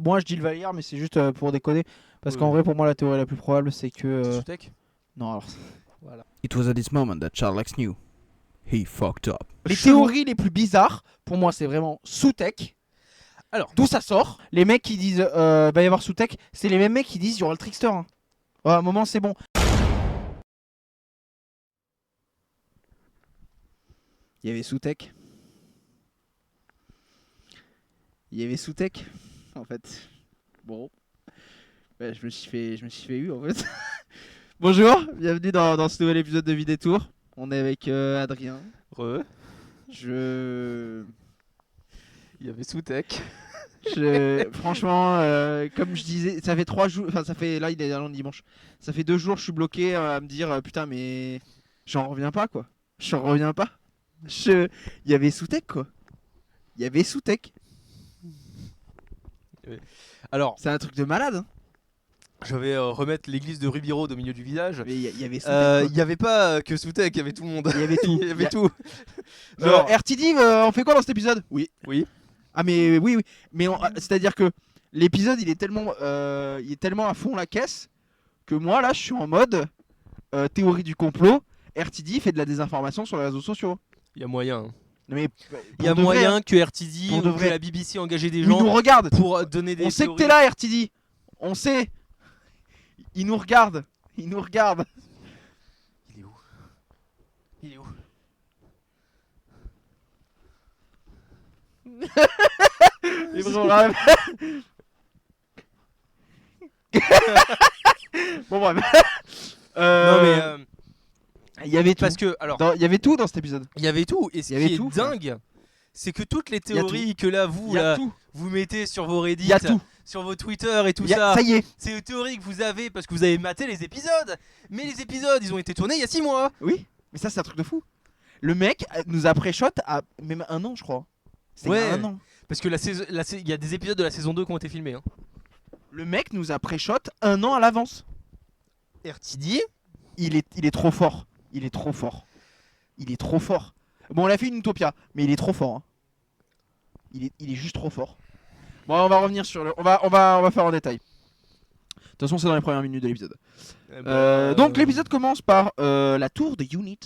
moi je dis le Valeyard, mais c'est juste pour déconner. Parce Oui, qu'en oui. vrai, pour moi, la théorie la plus probable, c'est que. C'est Soutek. Non, alors. Voilà. It was at this moment that Charles knew. He fucked up. Les Chelou. théories les plus bizarres, pour moi, c'est vraiment Soutek. Alors. D'où ça sort? Les mecs qui disent va y avoir Soutek, c'est les mêmes mecs qui disent il y aura le Trickster. Hein. Ouais, à un moment, c'est bon. Il y avait Soutek. Il y avait Soutek, en fait. Bon. Bah, je me suis fait eu, en fait. Bonjour, bienvenue dans ce nouvel épisode de Vidétour. On est avec Adrien. Re. Je... Il y avait Soutek. Franchement, comme je disais, ça fait 3 jours. Enfin, ça fait. Là, il est lundi dimanche. Ça fait 2 jours, je suis bloqué à me dire putain, mais. J'en reviens pas, quoi. J'en reviens pas. Il y avait Soutek, quoi. Il y avait Soutek. Alors, C'est un truc de malade. Hein. je vais remettre l'église de Ruby Road au milieu du village. Mais il y avait Soutek. Il n'y avait pas que Soutek, il y avait tout le monde. Il y avait tout. Il y avait tout. Genre, RTD, on fait quoi dans cet épisode? Oui. Oui. Ah, mais oui, oui. Mais c'est-à-dire que l'épisode, il est tellement à fond la caisse que moi, là, je suis en mode théorie du complot. RTD fait de la désinformation sur les réseaux sociaux. Il y a moyen. Hein. Mais Il y a pour de vrai, moyen hein. que RTD Pour de ou que vrai. la BBC engagé des Ils nous gens regardent. pour donner des On sait que théories. t'es là, RTD. On sait. Ils nous regardent. Ils nous regardent. Il est où? Il est où? Les vrais rêves. Bon, bref. Non mais Il y avait tout. parce que alors Il y avait tout dans cet épisode. il y avait tout et ce Il y avait qui est tout, dingue, c'est que toutes les y a théories que là Il y a tout. vous mettez sur vos Reddit, Il y a tout. sur vos Twitter et tout Il y a- ça, Ça y est. c'est une théorie que vous avez parce que vous avez maté les épisodes. Mais les épisodes, ils ont été tournés il y a 6 mois. Oui. Mais ça, c'est un truc de fou. Le mec nous a pré-shot à même 1 an, je crois. C'était il y a Ouais. 1 an. Parce que il y a des épisodes de la saison 2 qui ont été filmés. Hein. Le mec nous a pré-shot 1 an à l'avance. RTD, Il est trop fort. Il est trop fort. Il est trop fort. Bon, on l'a fait une Utopia, mais il est trop fort. Hein. Il est juste trop fort. Bon, on va revenir sur le. On va faire en détail. De toute façon, c'est dans les premières minutes de l'épisode. Donc, l'épisode commence par la tour de Unit.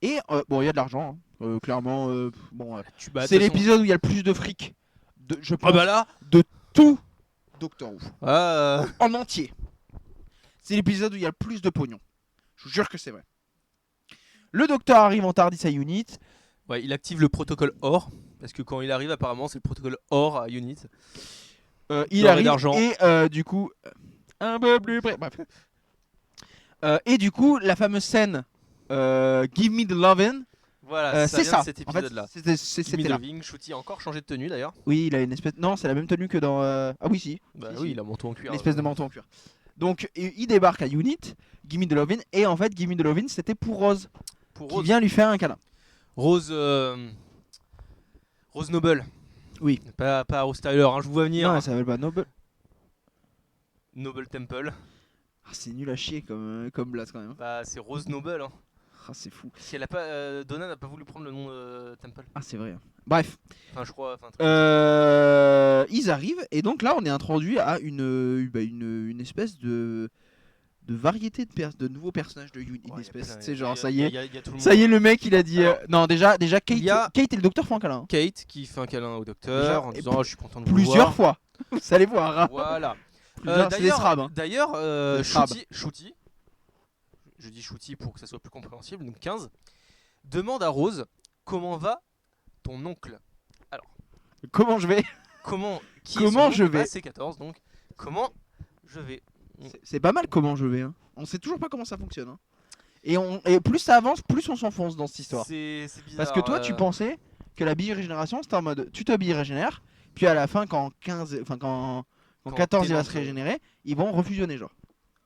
Et bon, il y a de l'argent. Hein. Clairement, bon, c'est l'épisode où il y a le plus de fric. Je pense Ah bah là, tout Doctor Who. ah, En entier. C'est l'épisode où il y a le plus de pognon. Je vous jure que c'est vrai. Le docteur arrive en Tardis à Unit. ouais, il active le protocole OR parce que quand il arrive, apparemment, c'est le protocole OR à Unit. Il D'or et arrive d'argent. et du coup un peu plus près. Bref. Et du coup la fameuse scène Give Me the Lovin', Voilà, c'est vient ça. de cet En fait, épisode-là. c'était là. Loving, Shooty a encore changé de tenue d'ailleurs. Oui, il a une espèce. Non, c'est la même tenue que dans. Ah oui, si. Bah Si, oui, si. il a manteau en cuir. Une espèce de manteau en cuir. Donc il débarque à Unit. Give Me the Lovin', et en fait Give Me the Lovin', c'était pour Rose Pour qui Rose. vient lui faire un câlin. Rose Noble. Oui. Pas Rose Tyler, hein, je vous vois venir. Non, elle s'appelle pas Noble. Noble Temple. Ah, c'est nul à chier comme blase quand même. Hein. Bah c'est Rose Noble. Hein. Ah, c'est fou. Si elle a pas, Donna n'a pas voulu prendre le nom de Temple. Ah, c'est vrai. Hein. Bref. Enfin je crois. Enfin, Ils arrivent et donc là on est introduit à une espèce de variété de nouveaux personnages de Unit. ouais, C'est genre ça y est. Il y a tout le monde. Ça y est, le mec il a dit Alors, non, déjà Kate, il y a- Kate et le docteur font un câlin. Hein. Kate qui fait un câlin au docteur Déjà, en et disant je suis content de vous Plusieurs voir. fois. Vous allez voir. Hein. Voilà. C'est des Srabs. Hein. D'ailleurs, Des Srabs. Shooty, je dis Shooty pour que ça soit plus compréhensible, donc 15, demande à Rose comment va ton oncle. Comment je vais? Comment je vais C'est 14 donc. Comment je vais. C'est pas mal comment je vais. Hein. On sait toujours pas comment ça fonctionne. Hein. Et plus ça avance, plus on s'enfonce dans cette histoire. C'est bizarre. Parce que toi, tu pensais que la bi-régénération c'était en mode tu te bi-régénères, puis à la fin, quand 14 il va se régénérer, ils vont refusionner, genre.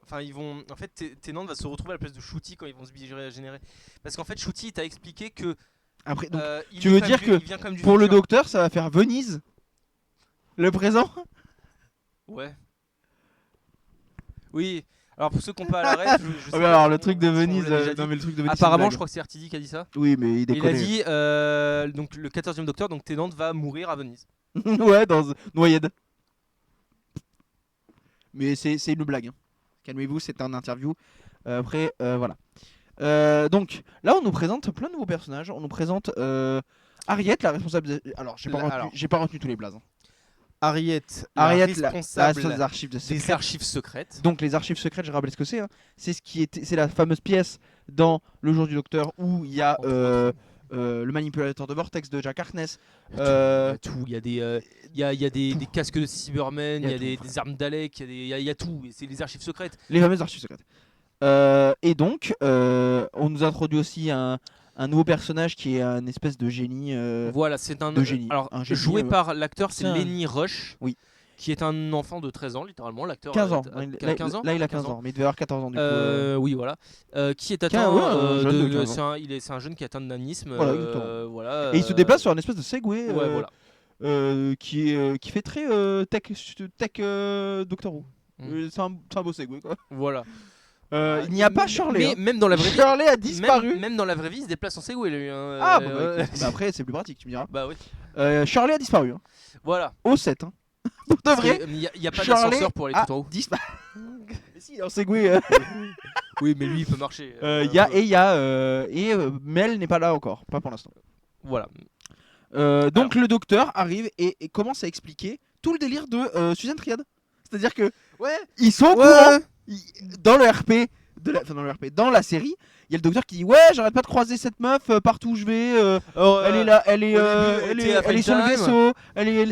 Enfin, ils vont. En fait, Tennant va se retrouver à la place de Shooty quand ils vont se bi-régénérer. Parce qu'en fait, Shooty t'a expliqué que. Après, donc, il tu est veux quand dire même que il vient quand même du pour le futur. docteur, ça va faire Venise, le présent. Ouais. Oui. Alors pour ceux qui n'ont pas à la ref, je sais Ah, mais pas alors si le on- truc de si on Venise, l'a déjà dit. non mais le truc de Venise. Apparemment, c'est je crois que c'est RTD qui a dit ça. Oui, mais il Il déconne. a dit donc le 14e docteur, donc Tennant va mourir à Venise. Ouais, dans Noyade. Mais c'est une blague. Hein. Calmez-vous, c'est un interview. Après, voilà. Donc là, on nous présente plein de nouveaux personnages. On nous présente Harriet, la responsable. Alors, j'ai pas retenu tous les blazes. Hein. Harriet, Harriet, la responsable des archives des archives secrètes. Donc les archives secrètes, je rappelle ce que c'est. Hein. C'est la fameuse pièce dans Le Jour du Docteur où il y a le manipulateur de vortex de Jack Harkness. Il y a tout. Il y a des casques de Cybermen, il y a des armes Dalek, il y a tout. Et c'est les archives secrètes. Les fameuses archives secrètes. Et donc, on nous introduit aussi un nouveau personnage qui est un espèce de génie. Voilà, c'est un génie. Alors, Un génie, joué par l'acteur, c'est c'est un- Lenny Rush. Oui. Qui est un enfant de 13 ans, littéralement. L'acteur 15 ans. a 15 ans. Là, il a 15 ans, mais il devait avoir 14 ans du coup. Oui, voilà. Qui est atteint un jeune de 15 ans. c'est un jeune qui est atteint de nanisme. Voilà, exactement. Voilà, Et il se déplace sur une espèce de Segway Ouais, voilà. qui fait très tech Doctor Who. Mm. C'est un beau Segway quoi. Voilà. Il n'y a pas Shirley. Mais hein. même dans la vraie vie, Shirley a disparu. même dans la vraie vie, il se déplace en Segway, lui. Hein. Ah, bah, écoute, bah après c'est plus pratique, tu me diras. Bah oui. Shirley a disparu. Hein. Voilà. Au 7. Hein. Pour de vrai. Il n'y a pas Shirley d'ascenseur pour aller a tout en haut. disparu. Mais si, en Segway. Oui, mais lui, il peut marcher. Mel n'est pas là encore, pas pour l'instant. Voilà. Donc le docteur arrive et commence à expliquer tout le délire de Suzanne Triad. C'est-à-dire que ils sont au courant. Dans le RP, dans la série, il y a le docteur qui dit ouais, j'arrête pas de croiser cette meuf partout où je vais. Elle est là, elle est sur le vaisseau.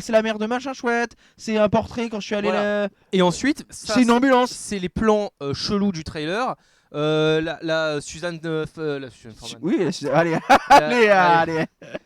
C'est la mère de machin chouette. C'est un portrait quand je suis allé là. Et ensuite, C'est une ambulance. C'est les plans chelous du trailer. La Suzanne Forman. Oui, allez.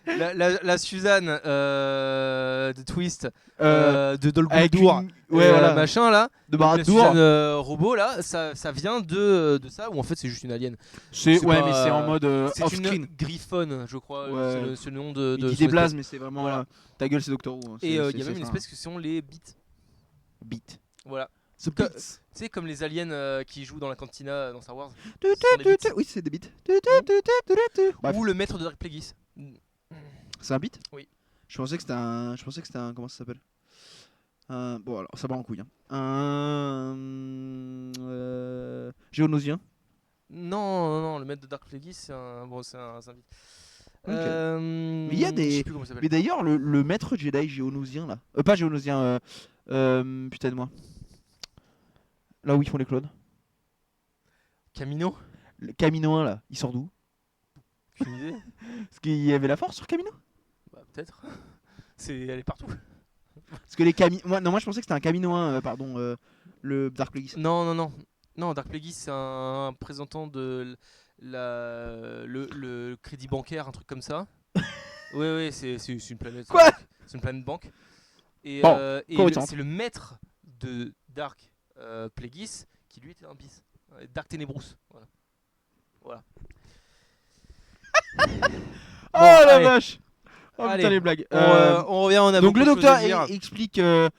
La Suzanne de Twist, de avec Dolgour, voilà. machin là, De la Baradour. Suzanne robot là, ça vient de ça, ou en fait c'est juste une alien. C'est pas- mais c'est en mode C'est off-screen. une Griffon, je crois, Ouais. c'est le nom de. Il dit des blazes, mais c'est vraiment Voilà. Ta gueule, c'est Doctor Who. Hein. Et il y a même une espèce que sont les bits. Beat. Voilà. The Que- beats. Tu sais, comme les aliens qui jouent dans la cantina dans Star Wars. Tu, sont tu, des tu, beats. tu. Oui, c'est des beats. Bref. Ou le maître de Dark Plagueis. C'est un beat. Oui. Je pensais que c'était un. Comment ça s'appelle bon, alors, ça va en couille. Hein. Un. Géonosien. Non, le maître de Dark Plagueis, c'est un. Bon, c'est un beat. Ok. Mais il y a des- Je sais plus comment il s'appelle. Mais d'ailleurs, le maître Jedi géonosien là. Pas géonosien. Putain de moi. Là où ils font les clones. Camino. Le Camino 1 là, il sort d'où? Aucune idée. Parce qu'il y avait la force sur Camino. Bah, peut-être. Elle est partout. Parce que moi je pensais que c'était un Camino 1, pardon, le Dark Plagueis. Non, Dark Plagueis, c'est un représentant de le crédit bancaire, un truc comme ça. Oui, c'est une planète. Quoi? C'est une planète banque. Et, Bon, et cohérente. c'est le maître de Dark Plagueis qui lui était un bis. Dark Tenebrous. Voilà. Oh Bon, la allez. vache! Oh Allez, putain les blagues. On revient, on a Donc beaucoup le de choses à docteur dire. explique elle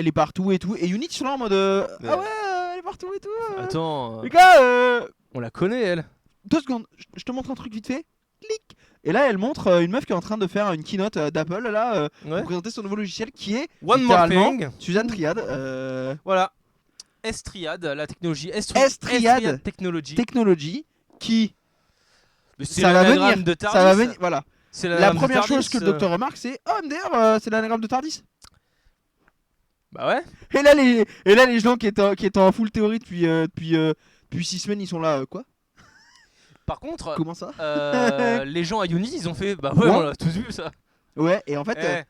est partout et tout. Et Unit ils sont là en mode ah ouais, elle est partout et tout. Attends, Les gars, on la connaît elle. 2 secondes, je te montre un truc vite fait. Clic. Et là elle montre une meuf qui est en train de faire une keynote d'Apple là Ouais. pour présenter son nouveau logiciel qui est One more littéralement thing. Suzanne Triad. Voilà. S-Triad, la technologie. S-Triad Technology. Technology qui Mais c'est ça va l'anagramme venir. de Tardis. Ça va venir. Voilà. C'est La l'anagramme de première Tardis, chose que le docteur remarque c'est oh MDR c'est l'anagramme de Tardis. Bah ouais. Et là les gens qui étaient en full théorie depuis 6 semaines ils sont là quoi? Par contre, Comment ça? les gens à Unity ils ont fait bah ouais, Ouais. on l'a tous vu ça. Ouais et en fait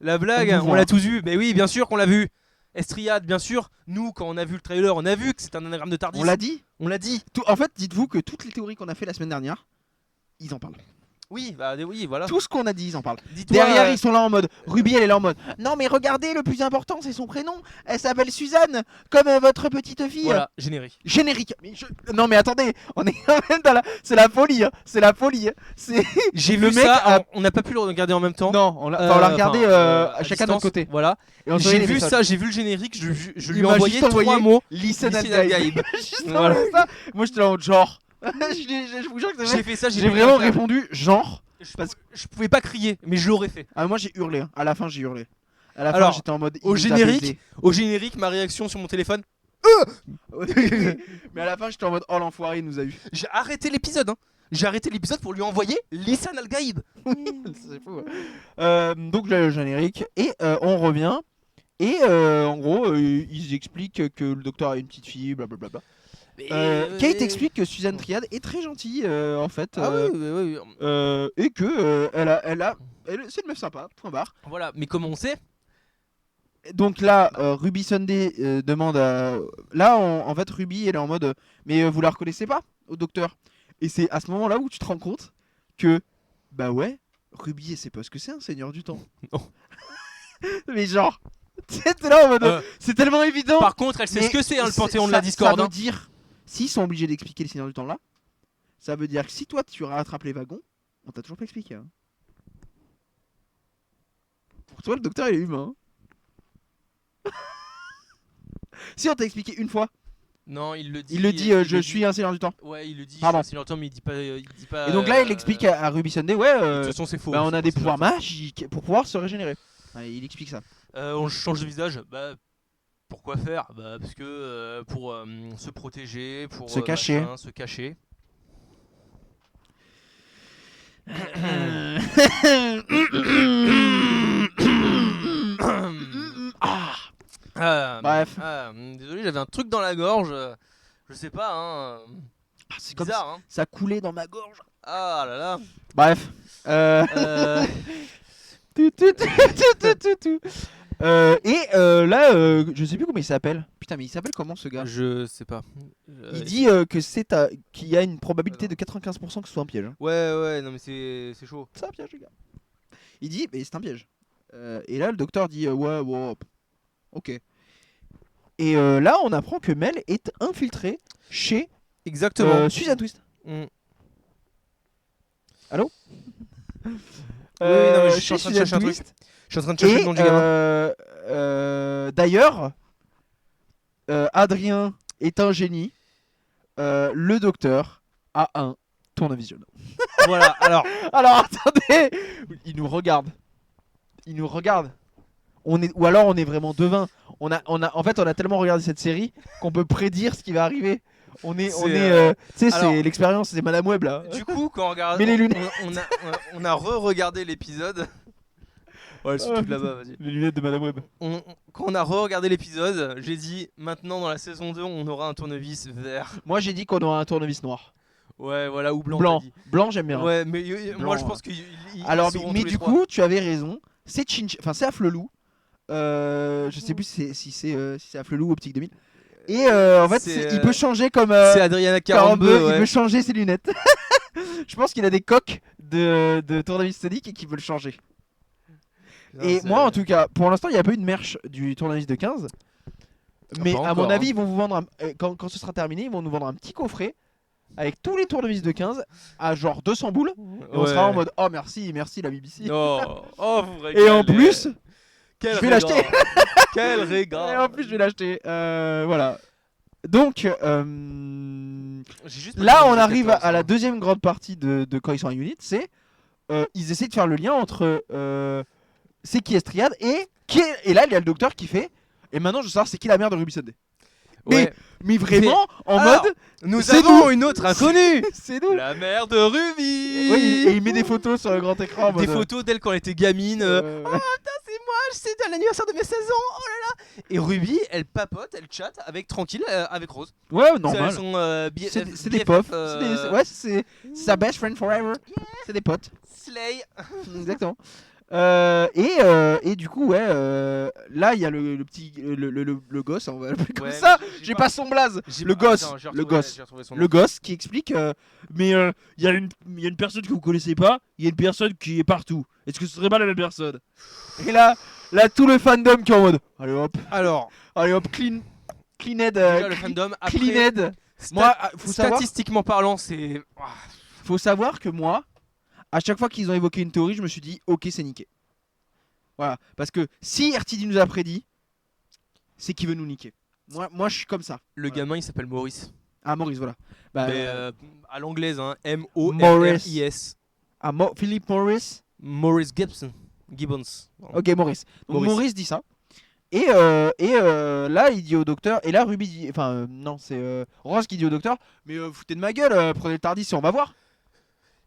La blague, on vous on voit. l'a tous vu. Mais oui, bien sûr qu'on l'a vu. Estriade, bien sûr. Nous, quand on a vu le trailer, on a vu que c'est un anagramme de Tardis. on l'a dit. On l'a dit. En fait dites-vous que toutes les théories qu'on a fait la semaine dernière ils en parlent. Oui, bah oui, voilà. Tout ce qu'on a dit ils en parlent. Dis-toi, Derrière ils sont là en mode Ruby elle est là en mode non mais regardez le plus important c'est son prénom. Elle s'appelle Suzanne comme votre petite fille. Voilà, générique. Générique. Non mais attendez on est quand même dans la c'est la folie hein. C'est la folie. Hein. C'est J'ai Le vu mec ça, a- on n'a pas pu le regarder en même temps. non on l'a regardé à chacun de notre distance, côté. Voilà. Et on se voyait J'ai les vu messages. ça, j'ai vu le générique, je Il lui ai m'a envoyé juste envoyé 3 mots. Listen and Listen and Gabe. Gabe. Juste Voilà. envoyé ça. Moi j'étais là en mode genre. Je vous jure que c'est vrai. J'ai fait ça, J'ai pris vraiment un câble. répondu genre. Je pouvais pas crier, mais je l'aurais fait. Ah moi j'ai hurlé hein. À la fin j'ai hurlé. À la fin, Alors, j'étais en mode. il au nous a générique, baisé. Au générique, ma réaction sur mon téléphone, Mais à la fin, j'étais en mode oh l'enfoiré, il nous a eu. j'ai arrêté l'épisode. J'ai arrêté l'épisode pour lui envoyer Lisan Al-Gaïd. C'est fou. Ouais. Donc là, le générique et on revient et en gros, ils expliquent que le docteur a une petite fille, blablabla. Kate explique que Suzanne Triad est très gentille en fait. Ah oui. Et que c'est une meuf sympa. Point barre. Voilà, mais comment on sait? Donc là, Ruby Sunday demande à... Là, en fait, Ruby, elle est en mode... mais vous la reconnaissez pas au docteur? Et c'est à ce moment-là où tu te rends compte que... Bah ouais, Ruby, elle sait pas ce que c'est un seigneur du temps. Non. Mais genre... T'es là en mode... c'est tellement évident. Par contre, elle sait Mais ce que c'est, le panthéon de ça- la discorde. Ça veut dire... S'ils sont obligés d'expliquer les seigneurs du temps là, ça veut dire que si toi, tu rattrapes les wagons, on t'a toujours pas expliqué. Hein. Pour toi, le docteur, il est humain. Hein. Si on t'a expliqué une fois, Non, il le dit. il le dit je suis un seigneur du temps. Ouais, il le dit. Pardon. C'est longtemps, mais il dit pas. Et donc là, il explique à Ruby Sunday, ouais, De toute façon, c'est faux. bah, on c'est a pas des seigneur pouvoirs du temps. magiques pour pouvoir se régénérer. Ouais, il explique ça. On change de visage. Bah, pourquoi faire? Bah, parce que pour se protéger, pour Se cacher. machin, se cacher. Bref. Désolé, j'avais un truc dans la gorge. Je sais pas, hein. Ah, c'est comme Bizarre, hein. ça coulait dans ma gorge. Ah là là. Bref. Tout, tout, tout, tout, tout, tout. Et là, je sais plus comment il s'appelle. Putain, mais il s'appelle comment ce gars? Je sais pas. Il dit que qu'il y a une probabilité de 95% que ce soit un piège. Hein. Ouais, non mais c'est chaud. C'est un piège, les gars. Il dit, mais c'est un piège. Et là, le docteur dit, ouais, ok. Et là, on apprend que Mel est infiltrée chez Exactement. Susan Twist. Mm. Allô? Oui, non, mais je suis Chez en train de Susan chercher un truc. Twist. Je suis en train de chercher le nom du gamin. D'ailleurs, Adrien est un génie. Le docteur a un tournevision. Voilà, alors. Alors attendez, il nous regarde. Il nous regarde. Ou alors on est vraiment devin. En fait, on a tellement regardé cette série qu'on peut prédire ce qui va arriver. Tu sais, alors- c'est l'expérience, c'est Madame Web là. Du coup, quand on regarde. Mets les lunettes. On a re-regardé l'épisode. Ouais, elles sont Oh, toutes putain. là-bas, vas-y. Les lunettes de Madame Web. Quand on a re-regardé l'épisode, j'ai dit maintenant dans la saison 2, on aura un tournevis vert. Moi j'ai dit qu'on aura un tournevis noir. Ouais, voilà, ou blanc. Blanc. t'as dit. Blanc, j'aime bien. Ouais, mais moi Blanc, je pense que. Alors, mais du coup, tu avais raison. C'est c'est Afflelou. Je sais plus si c'est Afflelou ou Optique 2000. Et en fait, C'est, il peut changer comme. c'est Adriana 42. Il Ouais. peut changer ses lunettes. Je pense qu'il a des coques de tournevis Sonic et qu'il veut le changer. Non, Et c'est- moi, en tout cas, pour l'instant, il n'y a pas eu de merch du tournevis de 15. Mais pas à mon encore, avis, hein. ils vont vous vendre quand ce sera terminé, ils vont nous vendre un petit coffret avec tous les tournevis de 15 à genre 200 boules. Et on sera en mode oh merci la BBC. Oh, vous Et en régalez. plus, Quel je vais régal. l'acheter. Quel et régal. en plus, je vais l'acheter. Voilà. Donc J'ai juste pas là, compris on le arrive 14, à la hein. deuxième grande partie de quand ils sont en unit, c'est ils essaient de faire le lien entre c'est qui Estriade et là il y a le docteur qui fait et maintenant je veux savoir c'est qui la mère de Ruby Sunday. Ouais. Mais vraiment en Alors, mode Nous c'est avons nous. une autre inconnue. c'est nous. La mère de Ruby. Oui, et il met des photos sur le grand écran. en Des mode, photos d'elle quand elle était gamine. C'est moi, c'est à l'anniversaire de mes 16 ans. Oh là là. Et Ruby, elle papote, elle chatte avec tranquille avec Rose. Ouais, normal. C'est son C'est des pofs. Ouais, c'est sa best friend forever. C'est des potes. Slay. Exactement. Et du coup, ouais, là il y a le petit le gosse, on va l'appeler comme Ouais, ça. mais J'ai pas son blaze. Le gosse, le gosse. Le gosse qui explique mais il y a une personne que vous connaissez pas, il y a une personne qui est partout. Est-ce que ce serait pas la même personne? Et là tout le fandom qui est en mode allez hop clean head Déjà, le fandom après. clean head. Moi faut savoir statistiquement parlant, c'est. faut savoir que moi à chaque fois qu'ils ont évoqué une théorie, je me suis dit ok, c'est niqué. Voilà, parce que si RTD nous a prédit, c'est qu'il veut nous niquer. Moi je suis comme ça. Le Voilà. gamin, il s'appelle Maurice. Ah Maurice, voilà. Bah, Mais à l'anglaise, hein, M-O-R-R-I-S. Philippe Morris. Maurice Gibson. Gibbons. Ok, Maurice. Donc Maurice. Maurice dit ça. Et là, il dit au docteur. Et là, Ruby dit. Enfin, non, c'est Rose qui dit au docteur. Mais foutez de ma gueule, prenez le Tardis et on va voir.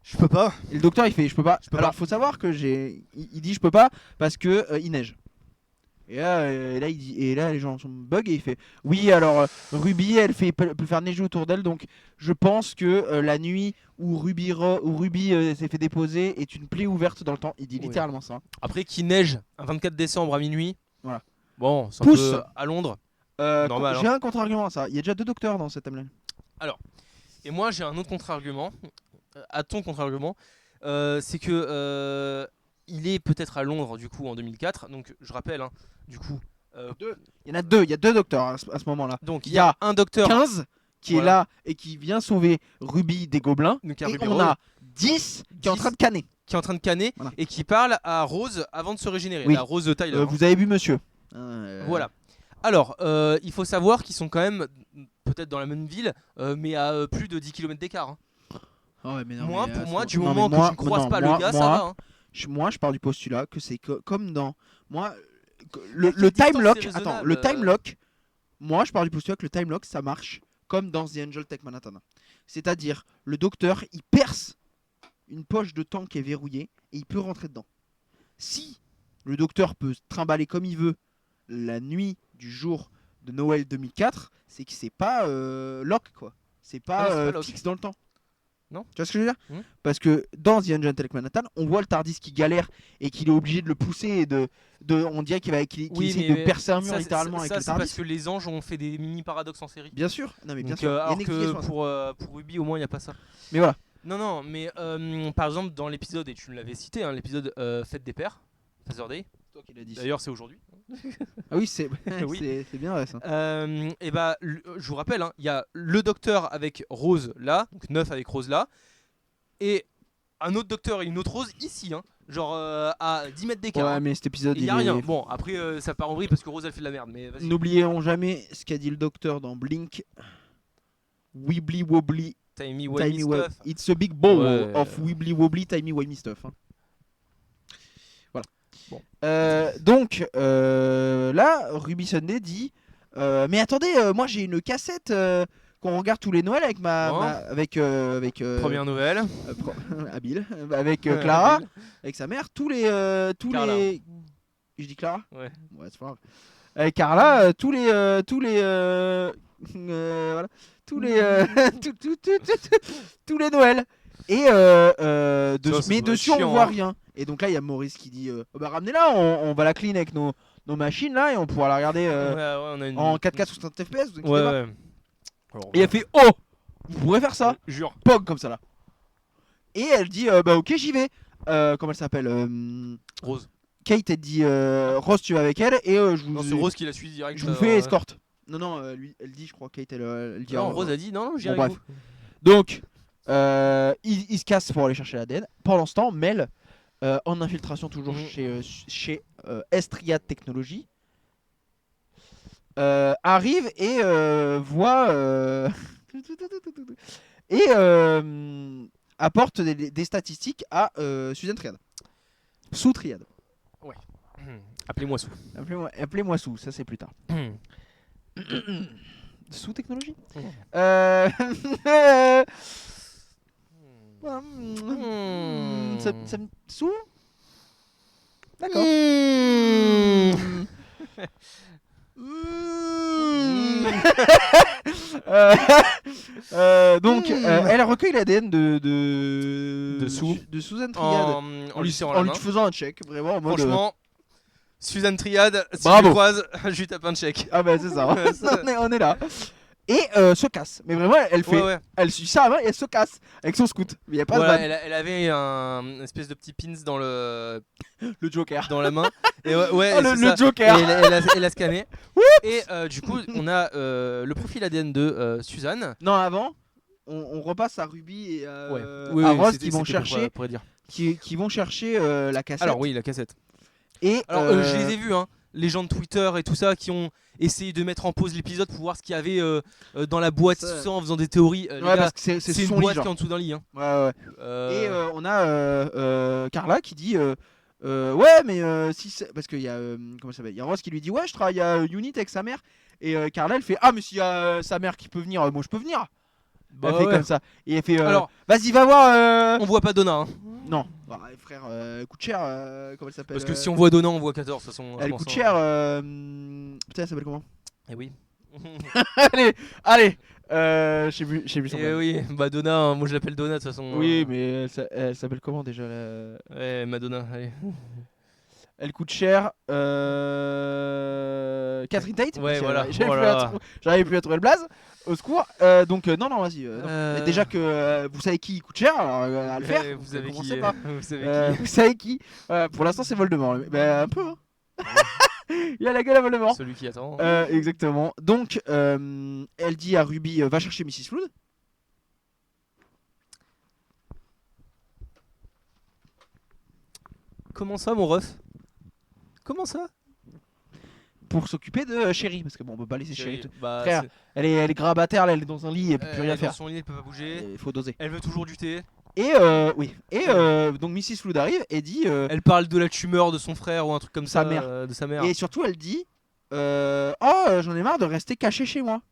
Je peux pas. Et le docteur, il fait je peux pas. Je peux Alors, pas. faut savoir que il dit je peux pas parce que il neige. Et là, il dit. Et là, les gens sont bug et il fait oui, alors Ruby, elle peut faire neiger autour d'elle. Donc, je pense que la nuit où Ruby s'est fait déposer est une plaie ouverte dans le temps. Il dit Oui. littéralement ça. Après qu'il neige un 24 décembre à minuit. Voilà. Bon, c'est un Pouce. peu à Londres. Normal, J'ai un contre-argument à ça. Il y a déjà 2 docteurs dans cette timeline. Et moi j'ai un autre contre-argument. À ton contre-argument. C'est que il est peut-être à Londres du coup en 2004. Donc je rappelle, hein, du coup. Il y en a 2. Il y a 2 docteurs à ce moment-là. Donc Il y a un docteur. 15 qui Voilà. est là et qui vient sauver Ruby des gobelins. Donc, il y a Et Ruby on Rose. a 10 qui est en 10. train de canner. Qui est en train de canner Voilà. et qui parle à Rose avant de se régénérer. Oui. La Rose de Tyler. Vous avez bu monsieur. Voilà. Alors, il faut savoir qu'ils sont quand même peut-être dans la même ville, mais à plus de 10 km d'écart. Hein. Oh, ouais, mais non, Moi, mais, pour moi, c'est- du non, moment mais que moi- tu ne croises non, pas moi- le gars, ça moi, va. Hein. Moi, je pars du postulat que c'est comme dans. Moi, Mais à le quelle time distance lock. c'est Attends, raisonnable, le time lock. Moi, je pars du postulat que le time lock, ça marche comme dans The Angel Tech Manhattan. C'est-à-dire, le docteur, il perce une poche de temps qui est verrouillée et il peut rentrer dedans. Si le docteur peut se trimballer comme il veut la nuit du jour de Noël 2004, c'est que c'est pas lock quoi. C'est pas, Ah non, c'est pas lock. fixe dans le temps. Non. Tu vois ce que je veux dire Hmm. Parce que dans The Angel Tech Manhattan, on voit le Tardis qui galère et qu'il est obligé de le pousser et on dirait qu'il essaie de percer un mur ça, littéralement avec ça, le c'est Tardis. parce que les anges ont fait des mini paradoxes en série. Bien sûr. Non mais bien Donc, sûr. Il y a alors une explication que à ça. pour Ruby, au moins, il n'y a pas ça. Mais voilà. Non, mais par exemple, dans l'épisode, et tu me l'avais cité, hein, l'épisode Fête des Pères, Father Day, Toi qui l'as dit. d'ailleurs, c'est aujourd'hui. Ah oui, c'est Oui. c'est bien vrai ça. Et bah, je vous rappelle, hein, il y a le docteur avec Rose là, donc 9 avec Rose là, et un autre docteur et une autre Rose ici, hein, genre à 10 mètres d'écart. Ouais, Hein. mais cet épisode, Il y a est- rien. Bon, après ça part en vrille parce que Rose elle fait de la merde, mais vas-y. N'oublions jamais ce qu'a dit le docteur dans Blink. Wibbly wobbly, Timey timey wimey wimey. stuff. It's a big bowl Ouais. of wibbly wobbly, timey wimey stuff. Hein. Voilà. Bon. Donc là, Ruby Sunday dit mais attendez, moi j'ai une cassette qu'on regarde tous les Noëls avec Oh. avec Première nouvelle. habile avec Clara, Habile. avec sa mère, Carla. Je dis Clara. Ouais. Ouais, c'est pas grave. Avec Carla, tous les voilà, tous les tous les Noëls. Et Ça, ça mais doit être dessus on chiant, voit hein. rien. Et donc là il y a Maurice qui dit oh bah ramenez-la, on va la clean avec nos machines là et on pourra la regarder Ouais, on a une... en 4K 60 FPS. Vous inquiétez Ouais, pas. ouais. Alors, Et elle fait oh, vous pourrez faire ça, jure. pog comme ça là. Et elle dit bah ok j'y vais. Comment elle s'appelle Rose. Kate elle dit Rose tu vas avec elle et je vous Non, c'est Rose qui l'a suivi direct. je vous fais escorte. Non lui elle dit je crois Kate elle dit Non, Rose a dit non, j'y Bon, arrive. bref. Donc il se casse pour aller chercher l'ADN. Pendant ce temps Mel en infiltration toujours chez Estriade Technologies arrive et voit et apporte des statistiques à Suzanne Triade. Sous Triade. Appelez-moi Sou. Appelez-moi Sous, ça c'est plus tard. Sous technologie Sous D'accord. Donc elle recueille l'ADN de Suzanne Triade En lui serrant la main. faisant un check vraiment en mode Franchement, Suzanne Triade, si Bravo. tu le croises, je lui tape un check. ah bah c'est ça, Ça- on est là et se casse mais vraiment elle fait Ouais. elle suit ça et elle se casse avec son scout mais y a pas de Voilà, vanne. elle avait un espèce de petit pins dans le Le Joker dans la main. Et ouais, oh, c'est le ça. Joker Et elle a scanné. Et du coup, on a le profil ADN de Suzanne. non avant on repasse à Ruby et Oui, à oui, Rose c'était- qui vont c'était chercher pour dire. qui vont chercher la cassette Alors oui, la cassette. et Alors je les ai vus, hein, les gens de Twitter et tout ça qui ont essayé de mettre en pause l'épisode pour voir ce qu'il y avait dans la boîte, Ça- tout ça, en faisant des théories. Les ouais gars, parce que c'est c'est une son lit boîte genre. qui est en dessous d'un lit. Hein. Ouais. Et on a Carla qui dit Ouais, mais si parce qu'il y a comment ça s'appelle, il y a Ross qui lui dit ouais, je travaille à Unit avec sa mère et Carla elle fait ah mais s'il y a sa mère qui peut venir, moi je peux venir. Bah Elle fait ouais. comme ça et elle fait Alors, vas-y va voir. on voit pas Donna, hein. Non, bah, frère, coûte cher. Comment elle s'appelle Parce que si on voit Donna, on voit 14 de toute façon. je elle pense, coûte hein. cher. Putain, elle s'appelle comment? Eh oui. Allez, j'ai vu son Eh nom. oui, bah Donna, hein, moi je l'appelle Donna de toute façon. Oui, mais elle s'appelle comment déjà Ouais, Madonna, allez. Elle coûte cher. Catherine Tate. Ouais, Parce que, voilà. j'arrivais j'arrivais plus à trouver le blaze. Au secours. Donc non, vas-y. Non. Mais déjà que vous savez qui coûte cher, alors à le faire. Vous savez qui commencez pas. Vous savez qui Vous savez qui pour l'instant c'est Voldemort. Bah un peu. Hein. Il a la gueule à Voldemort. Celui qui attend. Exactement. Donc elle dit à Ruby va chercher Mrs. Flood. Comment ça, mon ref? Comment ça? Pour s'occuper de Chérie. Parce que bon on peut pas laisser Chérie. Bah, Frère, elle est grabataire, là, elle est dans un lit, elle peut plus rien dans faire. son lit, elle peut pas bouger. Il faut doser. Elle veut toujours du thé. Et oui. Et donc Mrs. Flood arrive et dit. Elle parle de la tumeur de son frère ou un truc comme Sa ça. mère. De sa mère. Et surtout elle dit oh j'en ai marre de rester caché chez moi.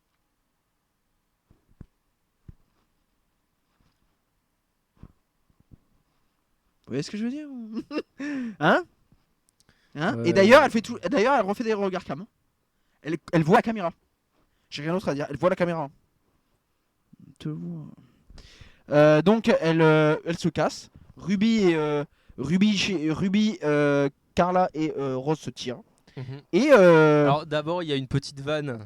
Vous voyez ce que je veux dire? Hein? Ouais. Et d'ailleurs elle fait tout. D'ailleurs elle refait des regards cam. Elle voit la caméra. J'ai rien d'autre à dire. Elle voit la caméra. Te vois. Donc elle se casse. Ruby, Carla et Rose se tirent. Mhm. Et Alors d'abord, il y a une petite vanne.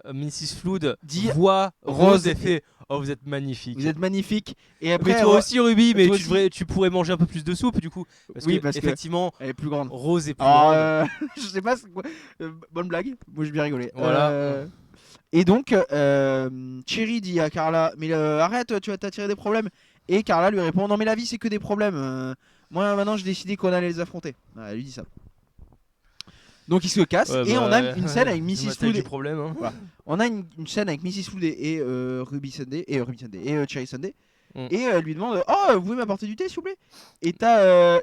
Mrs. Flood Dit voit Rose Rose et fait oh, vous êtes magnifique. vous êtes magnifique. Et après Mais toi aussi, Ruby, mais toi tu, aussi. tu pourrais manger un peu plus de soupe du coup. Parce Oui, que, parce que- effectivement, elle est plus grande. Rose est plus Alors, grande. je sais pas c'est quoi. Bonne blague. Moi j'ai bien rigolé. Voilà. Et donc Cherry dit à Carla mais arrête, tu vas t'attirer des problèmes. Et Carla lui répond non mais la vie c'est que des problèmes. Moi maintenant j'ai décidé qu'on allait les affronter. Elle lui dit ça. Donc il se casse Ouais, et bah, on a ouais. une scène avec C'est Mrs. ma taille Flood. du problème. Hein. On a une scène avec Mrs. Flood et Ruby Sunday et Cherry Sunday. Mm. Et elle lui demande oh vous pouvez m'apporter du thé s'il vous plaît. Et t'as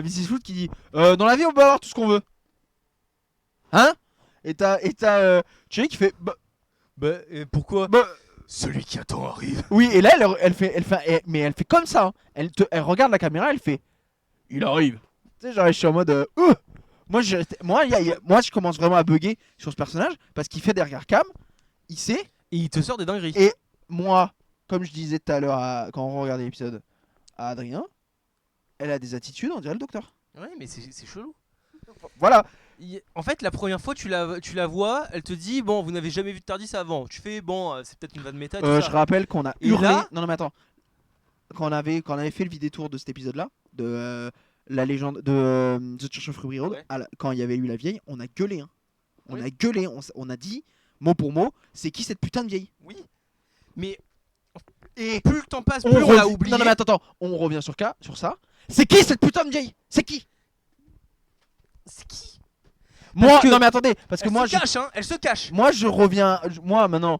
Mrs. Flood qui dit dans la vie on peut avoir tout ce qu'on veut. Hein? Et t'as Cherry qui fait Bah, et pourquoi bah, celui qui attend arrive. oui et là mais elle fait comme ça. Hein. Elle regarde la caméra elle fait il arrive. Tu sais genre je suis en mode moi je commence vraiment à bugger sur ce personnage parce qu'il fait des regards cam. Il sait. Et il te sort des dingueries. Et moi, comme je disais tout à l'heure quand on regardait l'épisode à Adrien, elle a des attitudes, on dirait le docteur. Ouais, mais c'est chelou. Voilà. En fait, la première fois tu la vois, elle te dit bon, vous n'avez jamais vu de Tardis avant. Tu fais bon, c'est peut-être une vanne méta. tout Je ça. rappelle qu'on a Et hurlé. là- Non mais attends. Quand on avait fait le vidéo-tour de cet épisode-là, de la légende de The Church of Ruby Road, Ouais. quand il y avait eu la vieille, on a gueulé. Hein. On Oui. a gueulé. On a dit mot pour mot, c'est qui cette putain de vieille? Oui. Mais Et plus le temps passe, plus on l'a oublié. Non mais attends, on revient sur ça. C'est qui cette putain de vieille? C'est qui? C'est qui? Moi, que- non mais attendez, parce que Elle moi se cache, hein. Elle se cache. moi je reviens, moi maintenant,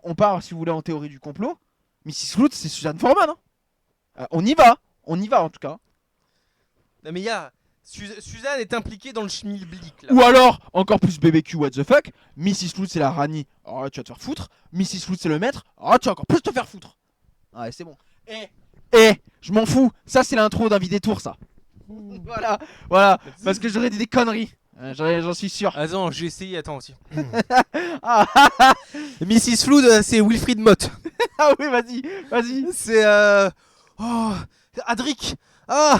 on part si vous voulez en théorie du complot. Mrs. Flood c'est Suzanne Foreman. Hein. On y va en tout cas. Non mais il y a Suzanne est impliquée dans le schmilblick là. Ou alors, encore plus BBQ, what the fuck, Mrs. Flood c'est la Rani, alors là tu vas te faire foutre. Mrs. Flood c'est le maître, alors là tu vas encore plus te faire foutre. Ouais, c'est bon. Je m'en fous, ça c'est l'intro d'un vidéo-tour ça. Voilà, parce que j'aurais dit des conneries. J'en suis sûr. Attends, j'ai essayé, attends aussi. Ah, Mrs. Flood, c'est Wilfried Mott. ah oui, vas-y. C'est oh, Adric. Ah,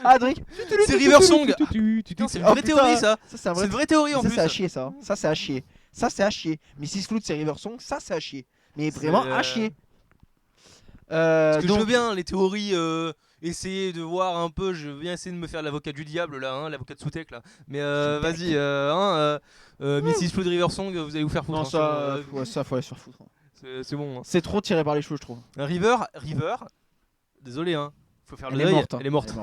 Adric. c'est River Song. Putain, c'est une Oh, vraie putain. théorie ça. Ça c'est un C'est vrai une vraie théorie en ça plus. c'est à chier ça. Ça c'est à chier. Ça c'est à chier. Mrs. Flood c'est River Song, ça c'est à chier. Mais vraiment à chier. Parce que donc- je veux bien les théories, essayer de voir un peu, je veux bien essayer de me faire l'avocat du diable là, hein, l'avocat de Soutec là. Mais vas-y, Mrs. Flood River Song, vous allez vous faire foutre. Non hein, ça, ça faut aller se faire foutre. c'est bon. Hein. C'est trop tiré par les cheveux je trouve. River, désolé hein, faut faire le Elle est deuil, morte. Hein. elle est morte.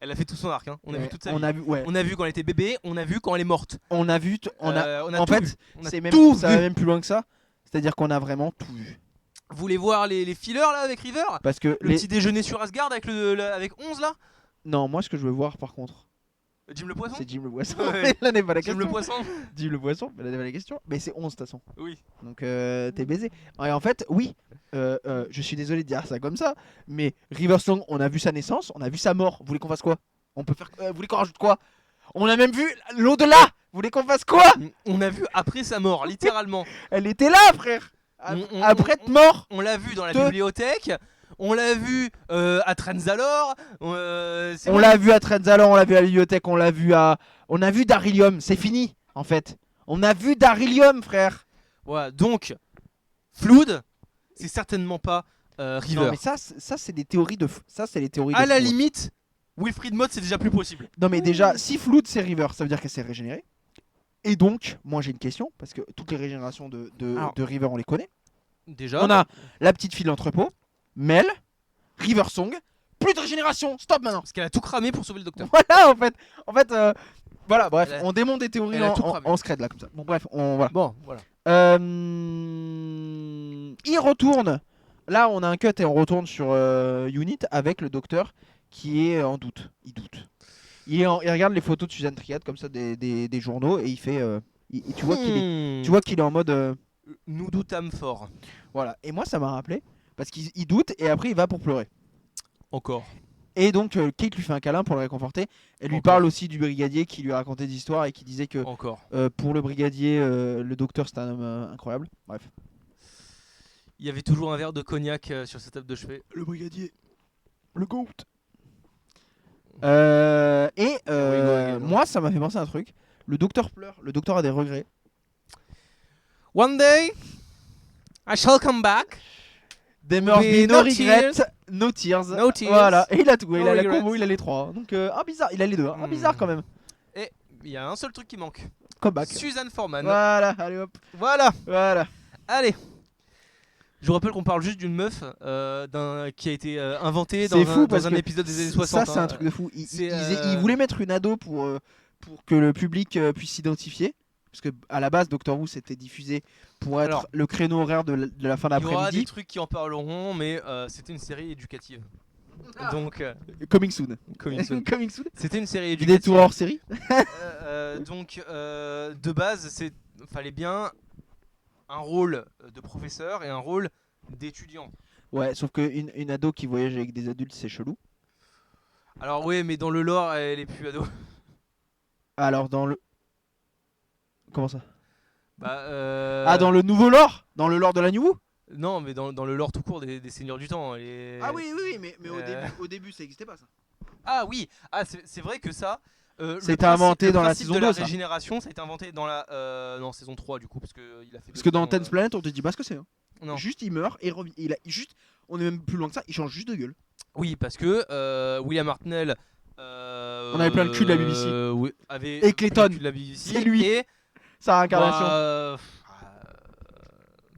Elle a fait tout son arc, hein. On a vu toute sa vie. On a vu, ouais. On a vu quand elle était bébé, on a vu quand elle est morte. On a vu, on a. On a En tout fait, vu. On a c'est même, tout ça va vu. même plus loin que ça. C'est-à-dire qu'on a vraiment tout vu. Vous voulez voir les fillers là avec River? Parce que Le petit déjeuner sur Asgard avec, avec 11 là? Non, moi ce que je veux voir par contre, Jim le poisson? c'est Jim le Poisson. Ouais. Mais là n'est pas la Jim question. le poisson? Jim le Poisson, mais là n'est pas la question. Mais c'est 11 de toute façon. Oui. Donc t'es baisé. Et en fait, oui, je suis désolé de dire ça comme ça, mais River Song, on a vu sa naissance, on a vu sa mort. Vous voulez qu'on fasse quoi? On peut faire. Vous voulez qu'on rajoute quoi? On a même vu l'au-delà. Vous voulez qu'on fasse quoi? On a vu après sa mort, littéralement. Elle était là, frère. Après être mort. On l'a vu dans la bibliothèque. On l'a vu à Trenzalore. On l'a vu à Trenzalore, on l'a vu à la bibliothèque, on a vu Darylium. C'est fini, en fait. On a vu Darylium, frère. Voilà, donc Flood, c'est certainement pas River. Non, mais ça c'est des théories de. Ça, c'est les théories. À de la fou. limite, Wilfried Mott, c'est déjà plus possible. Non, mais déjà, si Flood c'est River, ça veut dire qu'elle s'est régénérée. Et donc, moi j'ai une question, parce que toutes les régénérations de River, on les connaît. Déjà. On a la petite fille de l'entrepôt, Mel, River Song, plus de régénération, stop maintenant. Parce qu'elle a tout cramé pour sauver le docteur. Voilà, en fait, voilà, bref, Elle a- on démonte des théories elle a tout cramé. en scred là, comme ça. Bon, bref, voilà. Bon, voilà. Il retourne. Là, on a un cut et on retourne sur Unit avec le docteur qui est en doute. Il doute. Il regarde les photos de Suzanne Triade comme ça des journaux et il fait. Tu vois qu'il est en mode. Nous doutâmes fort. Voilà. Et moi, ça m'a rappelé parce qu'il doute et après il va pour pleurer. Encore. Et donc Kate lui fait un câlin pour le réconforter. Elle lui Encore. parle aussi du brigadier qui lui a raconté des histoires et qui disait que Encore. pour le brigadier, le docteur c'est un homme incroyable. Bref. Il y avait toujours un verre de cognac sur sa table de chevet. Le brigadier. Le GOAT. Moi, ça m'a fait penser à un truc. Le docteur pleure. Le docteur a des regrets. One day, I shall come back. There must be no regrets, no tears. No tears. Voilà. Et il a tout. No il a la regrets. combo, il a les trois. Donc, bizarre. Il a les deux. Bizarre quand même. Et il y a un seul truc qui manque. Comeback. Suzanne Foreman. Voilà. Allez hop. Voilà. Voilà. Allez. Je vous rappelle qu'on parle juste d'une meuf qui a été inventée C'est fou dans parce un que épisode des années 60. Ça, c'est un truc de fou. C'est, Il voulait mettre une ado pour que le public puisse s'identifier. Parce que à la base, Doctor Who s'était diffusé pour être Alors, le créneau horaire de la fin Il y aura des d'après-midi. trucs qui en parleront, mais c'était une série éducative. Donc, Coming soon. coming soon. Coming soon. C'était une série Des éducative. tours hors série. Donc, de base, fallait bien un rôle de professeur et un rôle d'étudiant. Ouais, sauf qu'une ado qui voyage avec des adultes, c'est chelou. Alors oui, mais dans le lore, elle est plus ado. Alors dans le... Comment ça Dans dans le nouveau lore. Dans le lore de la New Who. Non, mais dans le lore tout court des Seigneurs du Temps. Ah oui, mais Euh. au début ça n'existait pas ça. Ah oui, c'est vrai que ça... C'était inventé dans la saison de 2, la ça. régénération, ça a été inventé dans la saison 3 du coup, parce que il a fait Parce que dans deux saisons, Tenth Planet, on te dit pas ce que c'est. Hein. Non. Juste il meurt et revient. On est même plus loin que ça, il change juste de gueule. Oui, parce que William Hartnell... On avait plein le cul de la BBC. Oui, avait Et Clayton. plein le cul de la BBC. C'est lui. Et Sa réincarnation.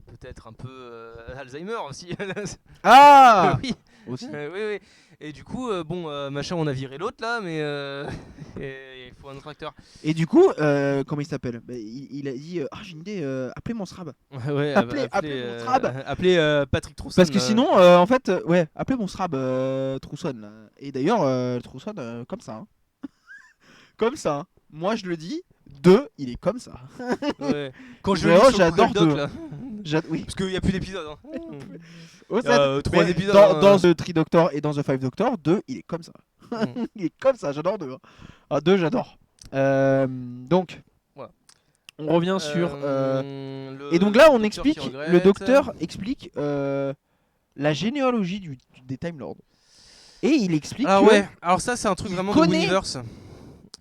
peut-être un peu Alzheimer aussi. Ah Oui. Aussi. Oui, oui. Et du coup, machin, on a viré l'autre là, mais et il faut un autre acteur. Et du coup, comment il s'appelle il a dit j'ai une idée, appelez mon SRAB. Ouais, Appelez mon Strab. appelez Patrick Trousson. Parce que sinon, en fait, ouais, appelez mon SRAB Trousson. Là. Et d'ailleurs, Trousson, comme ça. Hein. Comme ça. Hein. Moi, je le dis, il est comme ça. Ouais. Quand je Vraiment, lis sur j'adore Google Doc, deux. là. Oui. Parce qu'il n'y a plus d'épisodes. Hein. Au Il y a, set, 3 mais épisodes. dans The 3 Doctor et dans The 5 Doctor, 2, il est comme ça. Mm. Il est comme ça, j'adore 2. Hein. Ah, 2, j'adore. Donc, Voilà. on revient sur... le Et donc là, on docteur explique, qui regrette. le docteur explique la généalogie des Time Lords. Et il explique Ah que... ouais, alors ça c'est un truc il vraiment connaît- de Universe.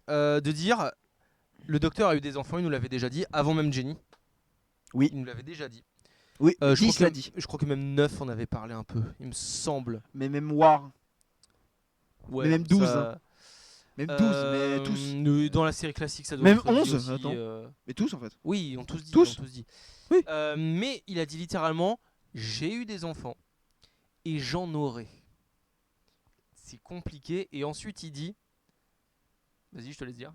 De dire, le docteur a eu des enfants, il nous l'avait déjà dit, avant même Jenny. Oui. Il nous l'avait déjà dit. Oui, Je 10 crois l'a que- dit. Je crois que même 9 on avait parlé un peu, il me semble. Mais même War, Ouais, Mais même 12, ça- hein. même 12, mais tous. Dans la série classique ça doit Même être dit 11, aussi, attends. Mais tous en fait. Oui, ils ont tous dit. Tous. ils ont tous dit. Oui. Mais il a dit littéralement, j'ai eu des enfants et j'en aurai. C'est compliqué. Et ensuite il dit, vas-y je te laisse dire.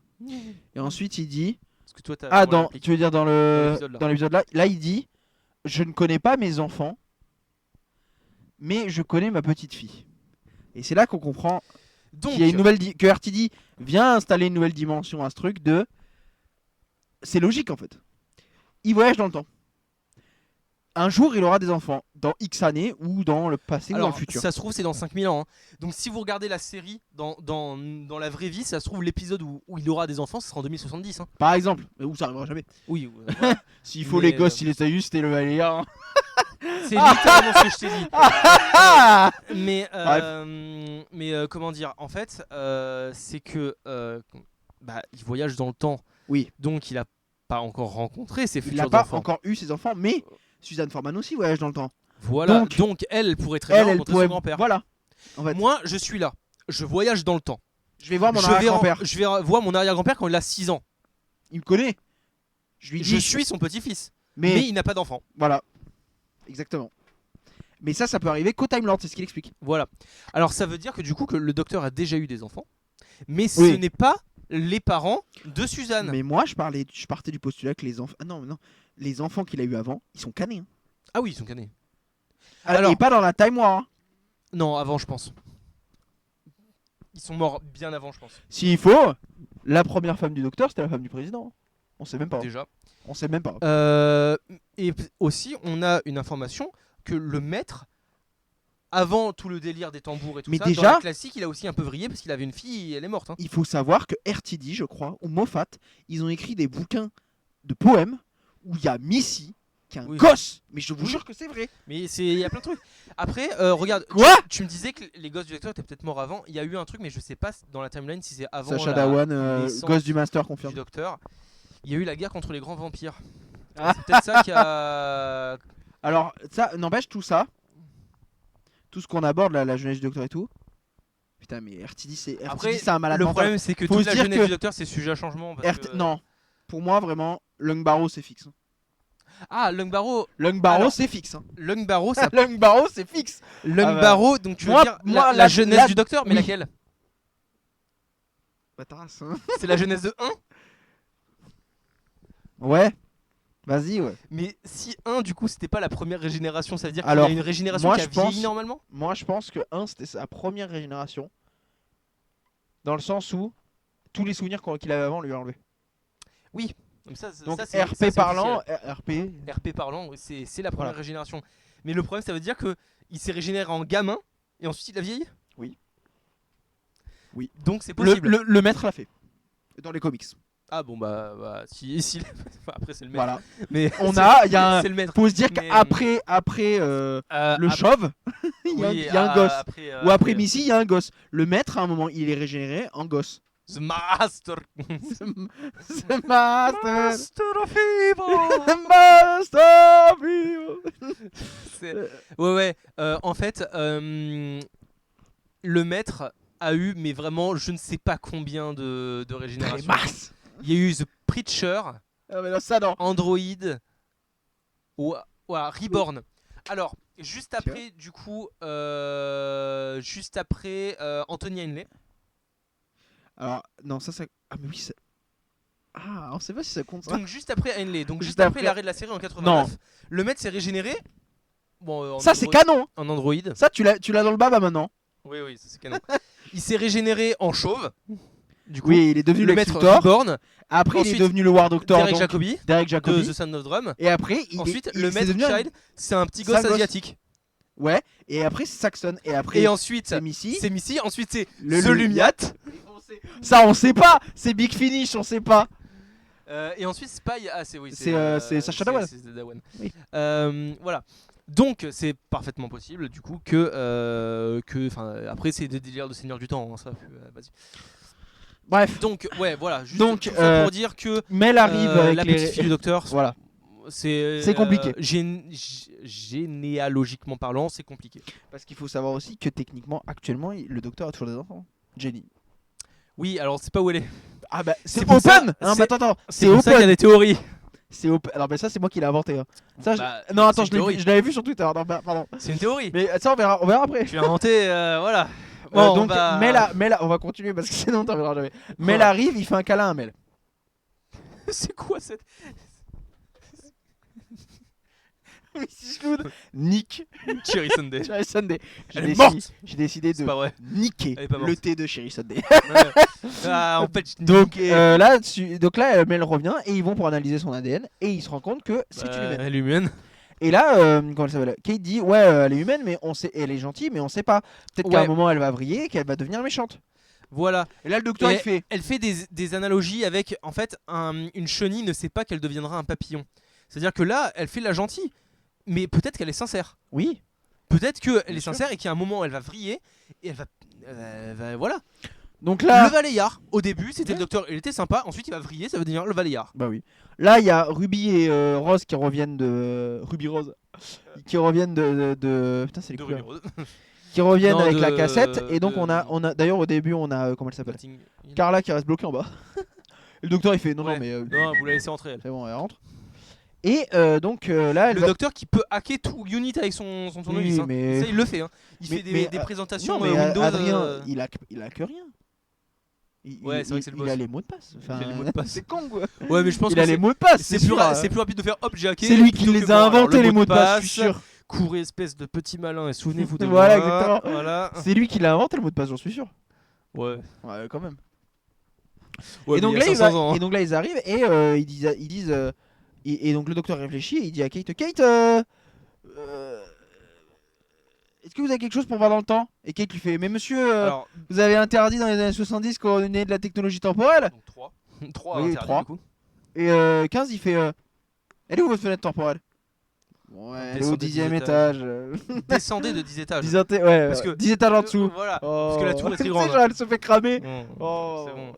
Et ensuite il dit... Parce que toi t'as... Ah, voilà, impliqué. tu veux dire dans l'épisode là. l'épisode là, il dit, je ne connais pas mes enfants, mais je connais ma petite fille. Et c'est là qu'on comprend Donc, qu'il y a une nouvelle que RTD vient installer une nouvelle dimension à ce truc de. C'est logique en fait. Il voyage dans le temps. Un jour, il aura des enfants dans X années ou dans le passé ou dans alors, le futur. ça se trouve, c'est dans 5000 ans. Hein. Donc, si vous regardez la série dans la vraie vie, ça se trouve, l'épisode où il aura des enfants, ce sera en 2070. Hein. Par exemple, où ça arrivera jamais. Oui, voilà. S'il faut Mais, les gosses, il les a eu, c'était le Valéa. C'est littéralement ce que je t'ai dit. Ah Mais comment dire, en fait, c'est que il voyage dans le temps. Oui. Donc il a pas encore rencontré ses Il futurs n'a pas enfants. encore eu ses enfants, mais Suzanne Foreman aussi voyage dans le temps. Voilà. Donc, Donc elle pourrait très bien rencontrer pourrait. son grand-père. Voilà. En fait, Moi, je suis là. Je voyage dans le temps. je vais voir mon je vais arrière-grand-père. je vais voir mon arrière-grand-père quand il a 6 ans. Il me connaît. Je lui dis. Je suis son petit-fils. Mais Mais il n'a pas d'enfant. voilà. Exactement. Mais ça peut arriver qu'au Time Lord, c'est ce qu'il explique. Voilà. Alors ça veut dire que du coup que le docteur a déjà eu des enfants. Mais ce Oui. n'est pas les parents de Suzanne. Mais moi, je partais du postulat que les enfants. Ah non, les enfants qu'il a eu avant, ils sont canés. Hein. Ah oui, ils sont canés. Alors, et pas dans la Time War. Hein. Non, avant, je pense. Ils sont morts bien avant, je pense. S'il faut, la première femme du docteur, c'était la femme du président. On sait même pas. Déjà. On sait même pas. Et aussi, on a une information que le maître, avant tout le délire des tambours et tout Mais ça, déjà- dans la classique, il a aussi un peu vrillé parce qu'il avait une fille et elle est morte. Hein. Il faut savoir que RTD, je crois, ou Moffat, ils ont écrit des bouquins de poèmes où il y a Missy qui est un Oui. gosse. Mais je vous Oui. jure que c'est vrai. Mais il y a plein de trucs. Après, regarde, Quoi tu me disais que les gosses du docteur étaient peut-être morts avant. Il y a eu un truc, mais je sais pas dans la timeline si c'est avant Sacha la Dawan, naissance gosse du Master du confirme. docteur. Il y a eu la guerre contre les grands vampires. Ah. C'est peut-être ça qui a... Alors, ça n'empêche tout ça. Tout ce qu'on aborde, la jeunesse du docteur et tout. Putain, mais RTD, Après, c'est un malade le mental. problème, c'est que Faut toute se la dire jeunesse que du docteur, c'est sujet à changement. Parce que... Non, pour moi, vraiment, Lung Barrow, c'est fixe. Ah, Lung Barrow, Lung Barrow, Alors, c'est fixe. Hein. Lung Barrow, ça... Lung Barrow, c'est fixe. Lung Ah bah, Barrow, donc tu veux moi- dire moi, la jeunesse la- du docteur, mais oui. laquelle Bah, t'as raison. C'est la jeunesse de 1. Ouais. Vas-y, ouais. Mais si 1, du coup, c'était pas la première régénération, ça veut dire qu'il y Alors, a une régénération moi, qui a je pense- vieilli normalement. Moi, je pense que 1, c'était sa première régénération. Dans le sens où tous les souvenirs qu'il avait avant lui a enlevé. Donc, Donc, ça, c'est RP parlant, officiel. RP. RP parlant, oui, c'est la première Voilà. régénération. Mais le problème, ça veut dire que il s'est régénéré en gamin et ensuite il a vieilli. Oui. Oui. Donc c'est Le, possible. le maître l'a fait. Dans les comics. Ah bon bah si enfin, après c'est le maître. Voilà. Mais On c'est- a, il y a un. c'est le maître. Faut se dire Mais, qu'après le après- chauve, il y a, oui, il y a un gosse. Après, Ou après Missy, il y a un gosse. Le maître, à un moment, il est régénéré en gosse. The Master. The Master. Master of Evil. The Master of Evil. C'est- Ouais. En fait, le maître a eu, mais vraiment, je ne sais pas combien de régénération. Masse. Il y a eu The Preacher, Ah, mais là, ça, non. Android, Reborn. Alors, juste après, du coup, Anthony Henley. Alors, non, ça. Ah, mais oui, ça. Ah, on sait pas si ça compte ça. Donc, juste après Henley. Donc, juste Juste après après- l'arrêt de la série en 89. Non. Le maître s'est régénéré. Bon, Ça, c'est canon. en Android. Ça, tu l'as dans le baba maintenant. Oui, ça, c'est canon. Il s'est régénéré en chauve. Du coup, Oui, il est devenu le le maître Luthor. Reborn, Après, il Ensuite, est devenu le War Doctor. Derek donc, Jacobi Derek de Jacobi. The Sound of Drum. Et après, Ensuite, il le c'est maître devenu un- Child, c'est un petit gosse Sale gosse. asiatique. Ouais. Et après, c'est Saxon. Et après, Et ensuite, c'est Missy. c'est Missy. Ensuite, c'est Le The Lumiat. Lumiat. Ça, on sait pas. C'est Big Finish, on sait pas. Et ensuite, Spy. Ah, c'est oui. C'est Sacha Dhawan. C'est Dhawan. Oui. Voilà. Donc, c'est parfaitement possible, du coup, que. Après, c'est des délires de Seigneur du Temps. Hein, ça, vas-y. Bref. Donc, ouais, voilà. Juste Donc, tout ça pour dire que. Mel arrive avec la les... petite fille du docteur. Voilà. C'est compliqué. Généalogiquement parlant, c'est compliqué. Parce qu'il faut savoir aussi que techniquement, actuellement, le docteur a toujours des enfants. Jenny. Oui, alors c'est pas où elle est. Ah bah, c'est pour open. ça- Hein, c'est- mais attends. C'est pour ça qu'il y a open. des théories. C'est open. Alors, mais ça, c'est moi qui l'ai inventé. Hein. Ça, Bah, non, attends, c'est une théorie. je l'avais vu sur Twitter. Non, bah, pardon. C'est une théorie. Mais ça, on verra après. Tu l'as inventé, voilà. Bon, Donc, on va... Mel, on va continuer parce que sinon, t'en verras jamais. Mel Ouais. arrive, il fait un câlin à Mel. c'est quoi cette... Mrs. Flood nique Cherry Sunday. Cherry Sunday. Elle est morte. J'ai décidé C'est de pas vrai. niquer Elle est pas morte. le thé de Cherry Sunday. Ouais. Ah, en fait, Donc là, Mel revient et ils vont pour analyser son ADN et ils se rendent compte que c'est une humaine. Elle est humaine. Et là, comment elle s'appelle, Kate dit ouais, elle est humaine, mais on sait, elle est gentille, mais on sait pas. Peut-être qu'à un Ouais. moment elle va vriller, et qu'elle va devenir méchante. Voilà. Et là, le docteur Et il fait Elle fait des analogies avec, en fait, une chenille ne sait pas qu'elle deviendra un papillon. C'est-à-dire que là, elle fait la gentille, mais peut-être qu'elle est sincère. oui. Peut-être qu'elle Bien est sûr. sincère et qu'à un moment, elle va vriller et elle va voilà. Donc là, Le Valeyard, au début, c'était le docteur, il était sympa. Ensuite, il va vriller, ça va devenir le Valeyard. bah oui. Là, il y a Ruby et Rose qui reviennent de Ruby Rose, qui reviennent de... Putain, c'est les De couleurs. Ruby Rose. Qui reviennent Non, avec de- la cassette. Et donc de- on a d'ailleurs au début on a comment elle s'appelle, Notting Hill. Carla qui reste bloquée en bas. Et le docteur il fait non Ouais. non mais Non, vous la laissez entrer, elle. c'est bon, elle rentre. Et donc là elle Le va... docteur qui peut hacker tout Unit avec son Oui, tournevis. Hein. mais- Ça, il le fait. Hein. Il Mais- fait mais, des présentations non mais Windows. Adrien il a que rien. Ouais, c'est vrai que c'est le il boss. a les mots de passe. Enfin, Il a les mots de passe. c'est con quoi. Ouais, mais je pense Il que a les mots de passe. c'est c'est plus, sûr. c'est plus rapide de faire hop, j'ai hacké. C'est lui qui plutôt les que, a bon, alors, inventés le les mots de passe, je suis sûr. Courez, espèce de petit malin, et souvenez-vous de Voilà, moi. exactement. Voilà. C'est lui qui l'a inventé le mot de passe, j'en suis sûr. Ouais. Ouais, quand même. Ouais, et, donc mais là, il y a 500 ans, hein. et donc là, ils arrivent et ils disent et donc le docteur réfléchit et il dit à Kate, est-ce que vous avez quelque chose pour voir dans le temps? Et Kate lui fait, mais monsieur, Alors, vous avez interdit dans les années 70 qu'on ait de la technologie temporelle. donc 3. 3 Oui, 3. Et 15, il fait, elle est où votre fenêtre temporelle? Ouais, elle est au Descendez 10e 10 étage. Descendez de 10 étages. 10 ouais, Parce que- 10 étages en dessous. Voilà. Oh. Parce que la tour est très Tu sais, grande. genre, elle se fait cramer. Mmh, Oh. C'est bon.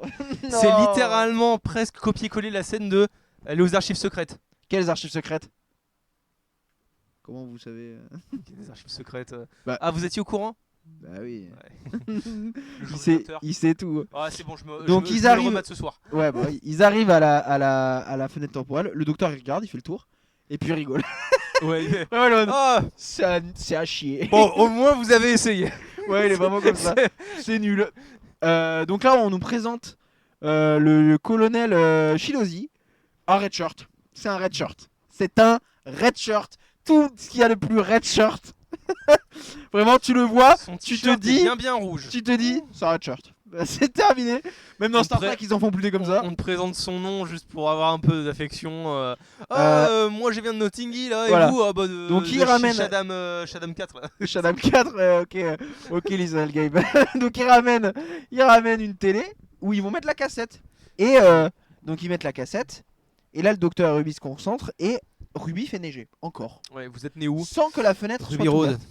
Non. C'est littéralement presque copier-coller la scène de Elle est aux archives secrètes. Quelles archives secrètes? Comment vous savez Les archives secrètes. Bah. Ah, vous étiez au courant? Bah oui. Le il, jour du sait, docteur. il sait tout. Ah, c'est bon, je me. Donc, je ils me arrivent- le remate ce soir. Ouais, bah, ils arrivent à la fenêtre temporelle. Le docteur il regarde, il fait le tour. Et puis il rigole. Ouais. Ouais, le- Ah, c'est à chier. bon, au moins vous avez essayé. Ouais, il est vraiment comme ça. C'est nul. Donc là, on nous présente le colonel Shidozi en red shirt. C'est un red shirt. C'est un red shirt. Tout ce qu'il y a de plus red shirt. Vraiment, tu le vois, Son tu t-shirt te dis- est bien rouge. tu te dis, c'est un red shirt. C'est terminé. Même dans On Star pré- Trek, ils en font plus des comme ça. On te présente son nom juste pour avoir un peu d'affection. Moi je viens de Notting Hill, et voilà. vous bah, de, Donc, de il chez ramène- Shadam 4. Là. Shadam 4, ok Lisa Game. Donc ils ramènent une télé où ils vont mettre la cassette. Et donc ils mettent la cassette. Et là le docteur et Ruby se concentrent et Ruby fait neiger encore. Ouais, vous êtes né où? Sans que la fenêtre Ruby soit Road. ouverte.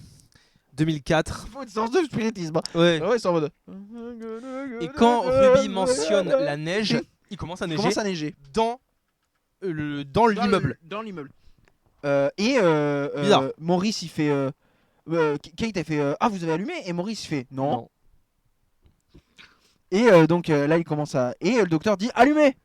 2004. Il faut une séance de spiritisme. Hein. Ouais. Ah ouais, c'est en mode. Et quand Ruby mentionne la neige, il commence à il neiger commence à neiger dans l'immeuble. Dans l'immeuble. Bizarre. Maurice il fait. Kate a fait ah vous avez allumé et Maurice fait non. Et donc là il commence à et le docteur dit allumez.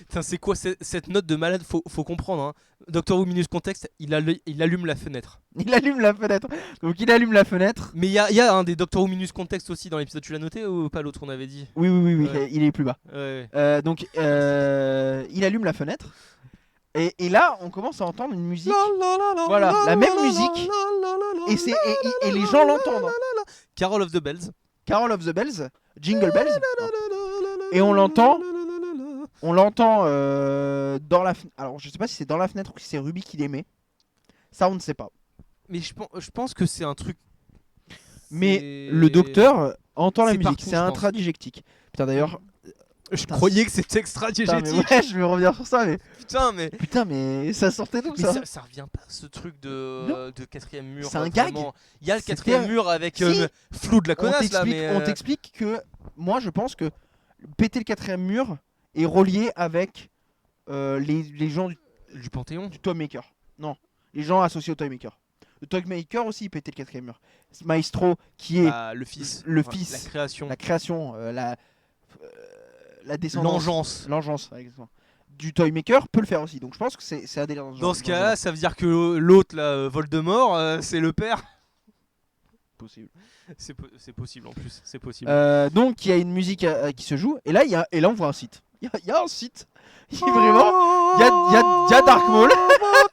Putain, c'est quoi cette note de malade? Faut comprendre. Hein. Doctor Who minus contexte, il allume la fenêtre. Il allume la fenêtre. Donc il allume la fenêtre. Mais il y a un des Doctor Who minus contexte aussi dans l'épisode. Tu l'as noté ou pas l'autre on avait dit? Oui Ouais. il est plus bas. Ouais. Donc il allume la fenêtre. Et là on commence à entendre une musique. Voilà, la même musique. Et les gens l'entendent. Hein. Carol of the Bells. Carol of the Bells, Jingle Bells. Et on l'entend. On l'entend dans la fenêtre. Alors je sais pas si c'est dans la fenêtre ou si c'est Ruby qui l'émet. Ça on ne sait pas. Mais je pense que c'est un truc. Mais C'est- le docteur entend la C'est musique. partout, C'est je pense. intradigétique. Putain d'ailleurs. Je Putain, croyais que c'était extra Putain, mais diégétique. ouais, je vais revenir sur ça. Mais Putain, mais ça sortait d'où mais ça? ça revient pas ce truc Non. de quatrième mur. C'est un gag. vraiment. Il y a le C'était- quatrième mur avec Si. flou de la On connasse là, t'explique mais on t'explique que moi je pense que péter le quatrième mur est relié avec les gens du Panthéon. du Toymaker. Non, les gens associés au Toymaker. Le Toymaker aussi il pétait le quatrième mur. Maestro qui est Bah, le fils. le Voilà, fils. La création. la création, la descendance, L'engeance. l'engeance ouais, exactement, du Toymaker peut le faire aussi. Donc je pense que c'est un délire dans ce genre. Dans ce cas-là, ça veut dire que l'autre là, Voldemort, c'est le père. possible. C'est possible en plus. C'est possible. Donc il y a une musique qui se joue et là on voit un site. Il y a un site. Il y a vraiment il y a Dark Maul.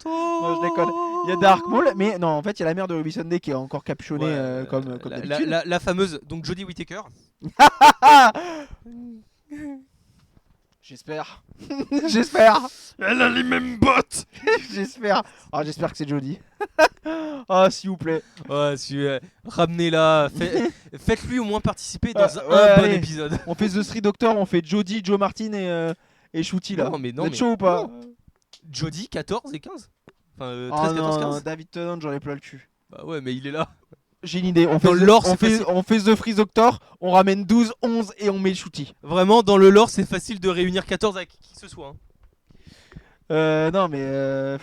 Non, je déconne. Il Il y a Dark Maul, mais non, en fait, il y a la mère de Ruby Sunday qui est encore capuchonnée comme d'habitude. la fameuse donc Jodie Whittaker. J'espère. J'espère. Elle a les mêmes bottes. J'espère. Ah, j'espère que c'est Jodie. Ah, s'il vous plaît. Ouais, ramenez-la, faites-lui au moins participer dans un bon allez. épisode. On fait The Three Doctor, on fait Jodie, Joe Martin et Shooty là. Non, mais non, Vous êtes mais- chaud ou pas? non. Jodie 14 et 15. Enfin 13, Ah 14, non, 15. David Tennant, j'en ai plein le cul. Bah ouais, mais il est là. J'ai une idée. On Dans fait, le lore, on, c'est fait, facile. on fait The Free Doctor, on ramène 12, 11 et on met Shooty. Vraiment, dans le lore, c'est facile de réunir 14 avec qui que ce soit. Hein. Non mais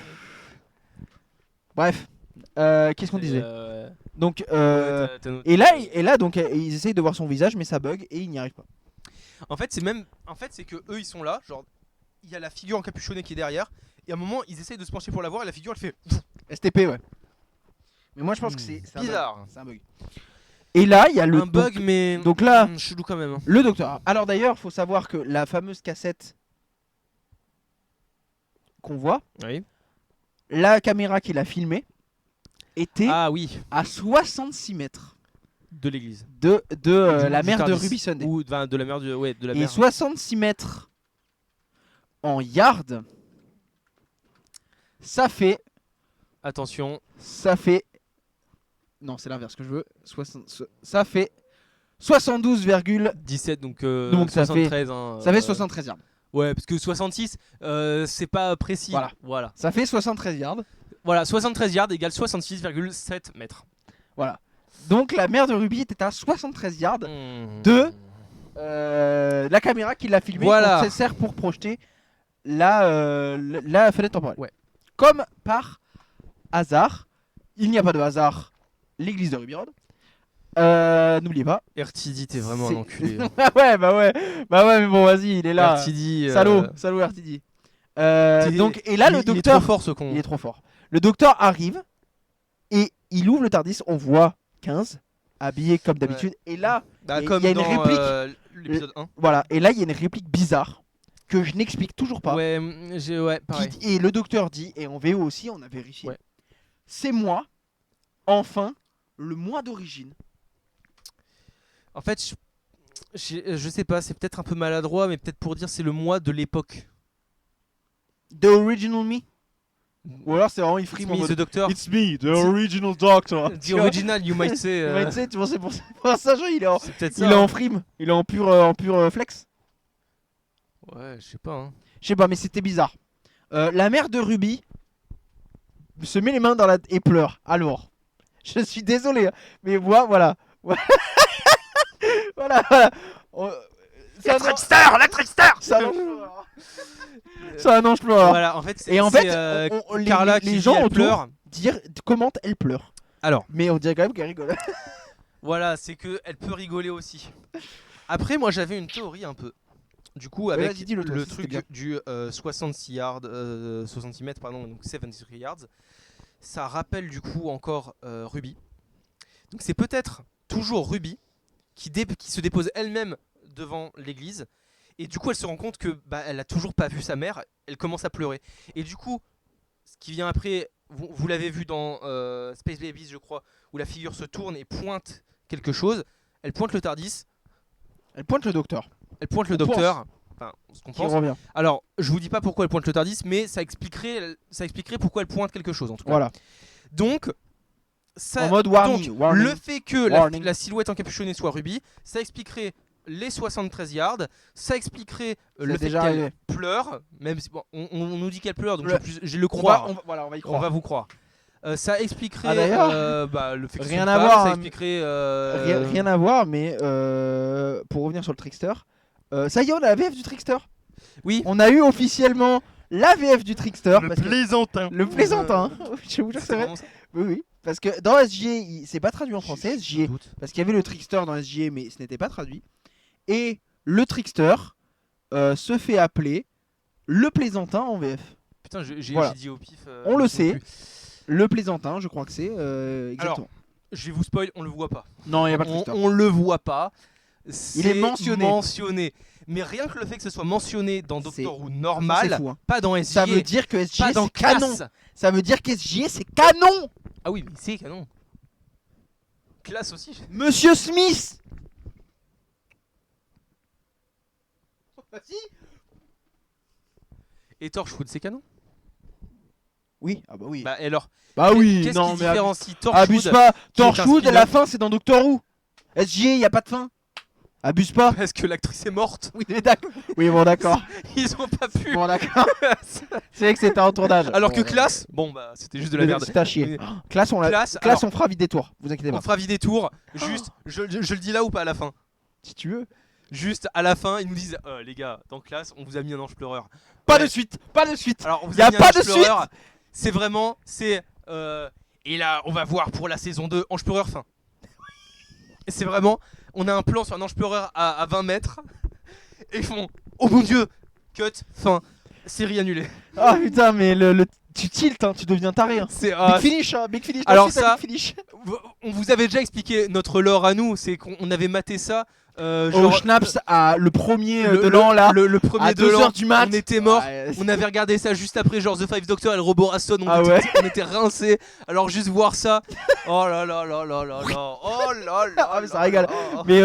bref, qu'est-ce qu'on disait? Donc Ouais, t'as noté. et là donc ils essayent de voir son visage mais ça bug et ils n'y arrivent pas. En fait, c'est que eux ils sont là, genre il y a la figure encapuchonnée qui est derrière et à un moment ils essayent de se pencher pour la voir et la figure elle fait STP ouais. Mais moi je pense que c'est un bug. bizarre. C'est un bug. Et là il y a le Un bug mais donc là chelou quand même. Hein. le docteur. Alors d'ailleurs faut savoir que la fameuse cassette qu'on voit, Oui. la caméra qui l'a filmée était Ah oui, à 66 mètres de l'église. de Du la mère de Tardis. Ruby Sunday. Ou enfin, de la mère de ouais, de la Et mère. 66 mètres en yard, ça fait Attention, non c'est l'inverse que je veux, ça fait 72, 17 donc, Donc, ça fait- 73 hein, ça fait 73 yards. Ouais, parce que 66 c'est pas précis. Voilà. Ça fait 73 yards. Voilà, 73 yards égale 66,7 mètres. Voilà. Donc la mère de Ruby était à 73 yards Mmh. de la caméra qui l'a filmé, Voilà. qui sert pour projeter la fenêtre temporelle. Ouais. Comme par hasard, il n'y a pas de hasard, l'église de Ruby Road. N'oubliez pas. RTD, t'es vraiment C'est- un enculé. hein. Bah ouais, mais bon, vas-y, il est là. RTD. Salaud RTD. Donc, et là, le il est docteur, trop fort ce con. il est trop fort. Le docteur arrive et il ouvre le Tardis. On voit 15 habillé comme d'habitude. Et là, Bah, il y comme a une dans réplique. l'épisode 1. voilà. Et là, il y a une réplique bizarre que je n'explique toujours pas. Ouais, ouais, Qui pareil. dit- et le docteur dit, et en VO aussi, on a vérifié. Ouais. C'est moi, enfin, le moi d'origine. En fait, je sais pas, c'est peut-être un peu maladroit, mais peut-être pour dire c'est le moi de l'époque. The original me. Ou alors c'est vraiment il It's frime en me, mode the doctor. It's me, the original doctor. The original, you might say. Ouais, tu sais, tu pensais pour ça, genre, il est en, C'est peut-être il ça. est hein. en frime, il est en pur flex. Ouais, je sais pas. Hein. Je sais pas, mais c'était bizarre. La mère de Ruby se met les mains dans la et pleure. Alors, je suis désolé, hein, mais moi, voilà. voilà. La trickster. Ça non, je pleure. Ça non, je pleure. Voilà, en fait, c'est Et en c'est, fait, les Carla qui gens dit, elle autour pleure. commentent, elle pleure. Alors, Mais on dirait quand même qu'elle rigole. voilà, c'est que elle peut rigoler aussi. Après, moi, j'avais une théorie un peu. Du coup, Ouais, avec vas-y, dis-le, toi, le ça, c'était truc bien. du 66 yards, 66 mètres, pardon, donc 73 yards, ça rappelle du coup encore Ruby. Donc c'est peut-être toujours Ruby qui se dépose elle-même devant l'église. Et du coup, elle se rend compte que elle a toujours pas vu sa mère. Elle commence à pleurer. Et du coup, ce qui vient après, vous l'avez vu dans Space Babies, je crois, où la figure se tourne et pointe quelque chose. Elle pointe le Tardis. Elle pointe le docteur, Elle pointe le On docteur. Enfin, ce qu'on qui pense. revient. Alors, je vous dis pas pourquoi elle pointe le Tardis, mais ça expliquerait pourquoi elle pointe quelque chose en tout cas. Voilà. Donc, ça, En mode warning, donc, warning. le fait que la, Warning. la silhouette encapuchonnée soit Ruby, ça expliquerait les 73 yards, ça expliquerait le C'est fait déjà qu'elle arrivé. pleure, même si on nous dit qu'elle pleure, donc Le- je le crois. Voilà, on va y On croire. va vous croire. Ça expliquerait Ah, d'ailleurs, le fait que rien c'est une à femme, voir, ça hein, expliquerait Rien à voir, mais pour revenir sur le Trickster, ça y est, on a la VF du Trickster. Oui. On a eu officiellement la VF du Trickster. parce que- plaisantin. Le plaisantin. Je vous jure que c'est vrai. vraiment ça. Oui. Parce que dans SGA, c'est pas traduit en français, Je SGA. doute. Parce qu'il y avait le Trickster dans SGA, mais ce n'était pas traduit. Et le Trickster se fait appeler le plaisantin en VF. Putain, j'ai Voilà. dit au pif. On je le me sait. souviens plus. Le plaisantin, je crois que c'est exactement. Je vais vous spoil, on le voit pas. Non, il n'y a pas de on, Trickster. on le voit pas. c'est mentionné. mentionné. Mais rien que le fait que ce soit mentionné dans C'est- Doctor Who C'est normal, fou, hein. pas dans SJ, Ça veut dire que pas SJ dans c'est canon. Classe. Ça veut dire que SJ c'est canon. Ah oui, mais c'est canon. Classe aussi. Monsieur Smith. Vas-y. Et Torchwood, c'est canon. Oui, ah bah oui. Bah et alors, Bah oui, qu'est-ce non qui mais différencie abuse Torchwood pas. qui est un Torchwood, spin-off. la fin c'est dans Doctor Who. SJ, y a pas de fin. Abuse pas. Parce que l'actrice est morte. Oui, mais d'accord. Oui, bon d'accord. Ils ont pas pu. Bon d'accord. C'est vrai que c'était un tournage. Alors Bon, que Classe, bon bah c'était juste de la mais merde. c'est à chier. Mais- Classe, Classe, Classe, alors, on fera vite des tours. Vous inquiétez on pas. fera vite des tours. Juste, je le dis là ou pas à la fin. Si tu veux. Juste à la fin, ils nous disent les gars, dans Classe, on vous a mis un ange pleureur. Pas Ouais. de suite. Pas de suite. Alors on vous Y a a mis un pas ange de pleureur. C'est vraiment, et là, on va voir pour la saison 2, ange pleureur fin. Et c'est vraiment, on a un plan sur un ange pleureur à 20 mètres. Et ils font, oh mon dieu, cut, fin, série annulée. Ah putain, mais tu tiltes, hein, tu deviens taré. Hein. C'est Big finish, hein, big finish. Alors Toi aussi, ça- t'as big finish. on vous avait déjà expliqué notre lore à nous, c'est qu'on avait maté ça. Au Genre, Schnaps, le premier le- de l'an là. le premier à de l'an, 2h du mat. on était morts. Ouais, On avait regardé ça juste après, genre The Five Doctor et le robot Raston. Ah ouais. On était rincés. Alors juste voir ça. Oh là là là là là là. Oh là là. Ah, mais ça là régale. là. Mais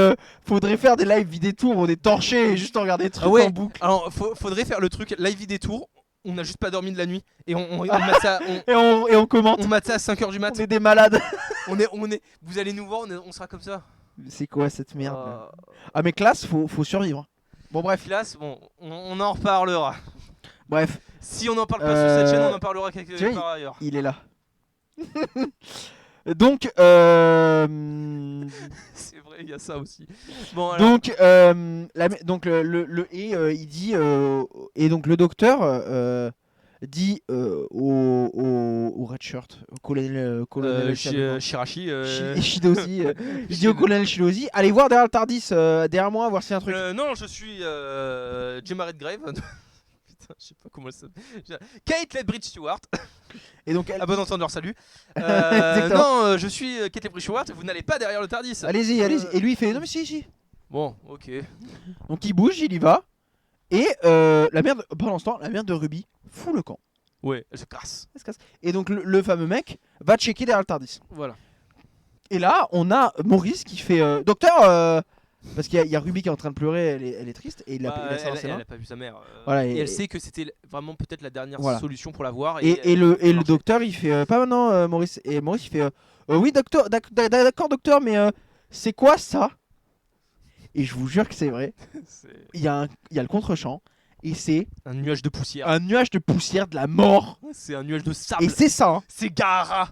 faudrait faire des lives vidétours, on est torchés et juste regarder des trucs Ah ouais. en boucle. Alors faudrait faire le truc live des tours. On n'a juste pas dormi de la nuit et on mate ça. Et on commente. On mate ça à 5h du On mat. est des malades. On est. Vous allez nous voir, on sera comme ça. C'est quoi cette merde là Ah mais Classe, faut survivre. Bon bref. Classe, bon, on en reparlera. Bref, Si on n'en parle pas sur cette chaîne, on en parlera quelque tu vois, part ailleurs. il est là. Donc, C'est vrai, il y a ça aussi. Bon, alors. donc il dit et donc le docteur dit au red shirt, au colonel Shirashi. Shidozi, il dit au colonel Shidozi, allez voir derrière le Tardis, derrière moi, voir s'il y a un truc. Non, je suis Gemma Redgrave. Putain, je sais pas comment elle s'appelle. Kate Lethbridge Stewart. Et donc elle À bon entendeur, salut. Exactement. Non, je suis Kate Lethbridge Stewart. Vous n'allez pas derrière le Tardis. allez-y. Et lui il fait non mais si. Bon, ok. Donc il bouge, il y va. Et la merde, pendant ce temps, la merde de Ruby fout le camp. Ouais, elle se casse. Elle se casse. Et donc le fameux mec va checker derrière le Tardis. Voilà. Et là, on a Maurice qui fait docteur, parce qu'il y a Ruby qui est en train de pleurer, elle est triste et il a ça dans ses mains. elle a pas vu sa mère. Voilà, et et- elle sait que c'était vraiment peut-être la dernière Voilà. solution pour la voir. Et le marché. docteur il fait pas maintenant Maurice, et Maurice il fait oui docteur, d'accord docteur, mais c'est quoi ça? Et je vous jure que c'est vrai. C'est Il y a le contre-champ et c'est un nuage de poussière. un nuage de poussière de la mort. C'est un nuage de sable. Et c'est ça. Hein. C'est Gara.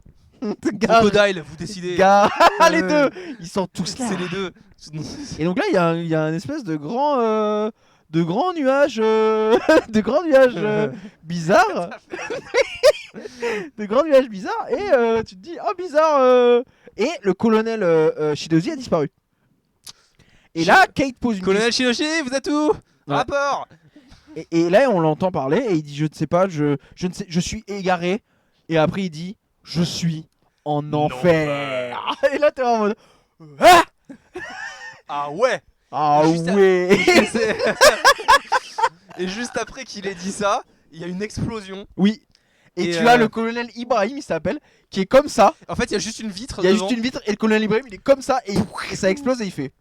Gars, Crocodile, vous décidez. gars, les Euh, deux, ils sont tous là. C'est les deux. Et donc là, il y a un espèce de grand nuage, de grand nuage bizarre, de grand nuage bizarre. Et tu te dis, oh bizarre. Et le colonel Shidozi a disparu. Et là, Kate pose une Colonel Shinoshi, vous êtes où? Ouais. Rapport. et là, on l'entend parler et il dit, je ne sais pas, je ne sais, je suis égaré. Et après, il dit, je suis en enfer. Et là, t'es en mode, ah, Ah ouais. ah Juste à- ouais. Et juste après qu'il ait dit ça, il y a une explosion. Oui. Et, Et tu as le colonel Ibrahim, il s'appelle, qui est comme ça. En fait, il y a juste une vitre. Il y a devant. juste une vitre et le colonel Ibrahim, il est comme ça et ça explose et il fait.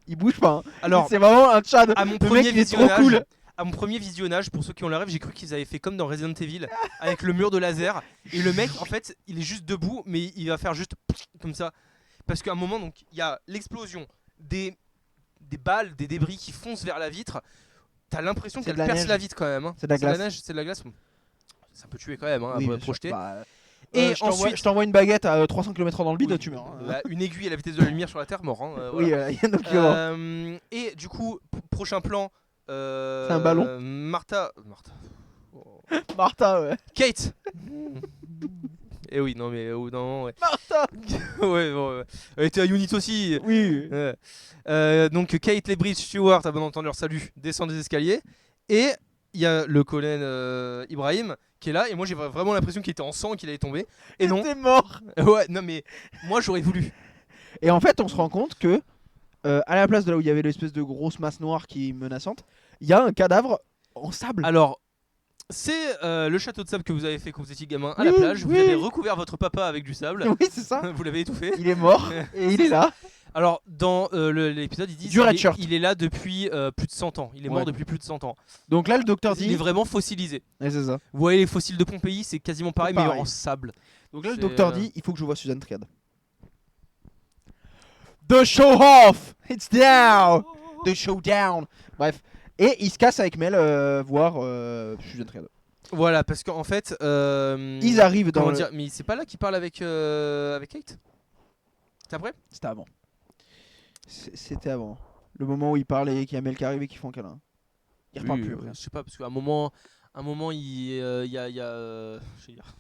Il bouge pas. Hein. Alors, C'est vraiment un Tchad. à mon Le premier mec, il est trop visionnage, cool. à mon premier visionnage, pour ceux qui ont le rêve, j'ai cru qu'ils avaient fait comme dans Resident Evil avec le mur de laser. Et le mec, en fait, il est juste debout, mais il va faire juste comme ça. Parce qu'à un moment, donc, il y a l'explosion des balles, des débris qui foncent vers la vitre. T'as l'impression C'est qu'elle de la perce neige. la vitre quand même. Hein. C'est de la glace. neige, c'est de la glace. Ça peut tuer quand même, hein, Oui, à bien sûr. projeter. Bah, Et je t'envoie une baguette à 300 km/h dans le bide, Oui. tu meurs. Hein. Bah, une aiguille à la vitesse de la lumière sur la Terre, mort. Hein, voilà. Oui, donc, Et du coup, prochain plan. C'est un ballon. Martha. Oh. Martha, ouais. Kate. Et oui, non mais non, ouais. Martha. Ouais, bon, ouais. Elle était à Unit aussi. Oui. Ouais. Donc Kate Lethbridge Stewart, à bon entendeur, salut, descend des escaliers. Et il y a le colonel Ibrahim qui est là. Et moi j'ai vraiment l'impression qu'il était en sang, qu'il allait tomber. Et non. T'es mort. Ouais, non mais moi j'aurais voulu. Et en fait, on se rend compte que à la place de là où il y avait l'espèce de grosse masse noire qui est menaçante, il y a un cadavre en sable. Alors, c'est le château de sable que vous avez fait quand vous étiez gamin à Oui, la plage. Vous oui. avez recouvert votre papa avec du sable. Oui, c'est ça. Vous l'avez étouffé. Il est mort et il est là. Alors, dans l'épisode, ils disent Du red shirt. il est là depuis plus de 100 ans. Il est mort Ouais. depuis plus de 100 ans. Donc là, le docteur Il est dit. vraiment fossilisé. Ouais, c'est ça. Vous voyez les fossiles de Pompéi, c'est quasiment pareil, mais Pareil. en sable. Donc là, le C'est, docteur dit il faut que je vois Suzanne Triad. The show off! It's down! The showdown! Bref. Et il se casse avec Mel voir Suzanne Triad. Voilà, parce qu'en fait. Ils arrivent dans. Comment le- dire, mais c'est pas là qu'il parle avec Kate. C'est après. C'était avant. C'était avant. Le moment où il parle et qu'il y a Mel qui arrive et qui font un câlin. Il reparle plus après. Je sais pas, parce qu'à un moment, il y a. Je vais dire.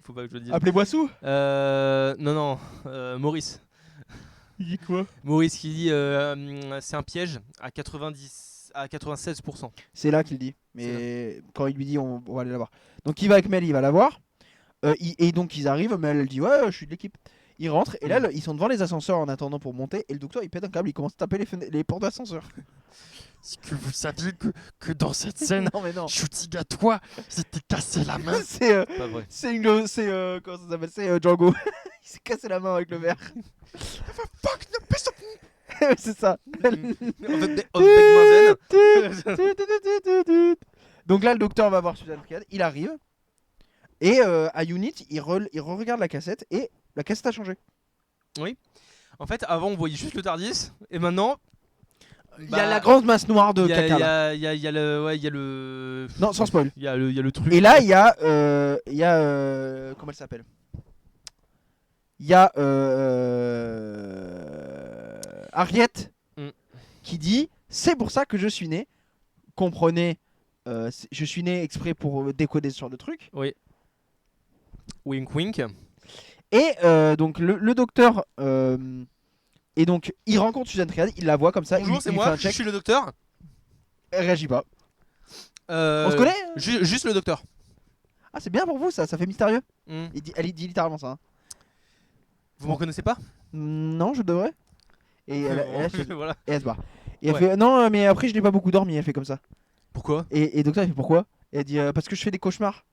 Faut pas que je le dise. Appelez-moi Sou! Non, Maurice. Il dit quoi? Maurice qui dit c'est un piège à 96%. C'est là qu'il dit. Mais quand il lui dit on va aller la voir. Donc il va avec Mel, il va la voir. Et donc ils arrivent, Mel elle dit ouais je suis de l'équipe. Ils rentrent et là ils sont devant les ascenseurs en attendant pour monter et le docteur il pète un câble, il commence à taper les portes d'ascenseur. Est-ce que vous saviez que dans cette scène, Non mais non. Shooting à toi s'était cassé la main? c'est Pas vrai. comment ça s'appelle, c'est Django. Il s'est cassé la main avec le verre. Fuck the piece of... C'est ça. Donc là le docteur va voir Suzanne Triad, il arrive et à Unit il regarde la cassette et la cassette a changé. En fait, avant on voyait juste le Tardis, et maintenant. Il y a la grande masse noire de Il y a- caca il y là. a- il y a- il y a le. Ouais, il y a le. Non sans spoil. Il y a le truc. Et là il y a comment elle s'appelle? Il y a Harriet Mm. qui dit c'est pour ça que je suis né. Comprenez, je suis né exprès pour décoder ce genre de truc. Oui. Wink wink. Et donc le docteur et donc il rencontre Suzanne Triad, il la voit comme ça. Bonjour, il c'est lui moi, fait un je check. suis le docteur. Elle réagit pas. On On se connaît? Juste le docteur. Ah c'est bien pour vous ça fait mystérieux. Hmm. Elle dit littéralement ça. Hein. Vous me reconnaissez pas? Non je devrais. Et Voilà. et elle se barre. Et elle Ouais. fait non mais après je n'ai pas beaucoup dormi, elle fait comme ça. Pourquoi? Et le docteur il fait pourquoi? Et elle dit parce que je fais des cauchemars.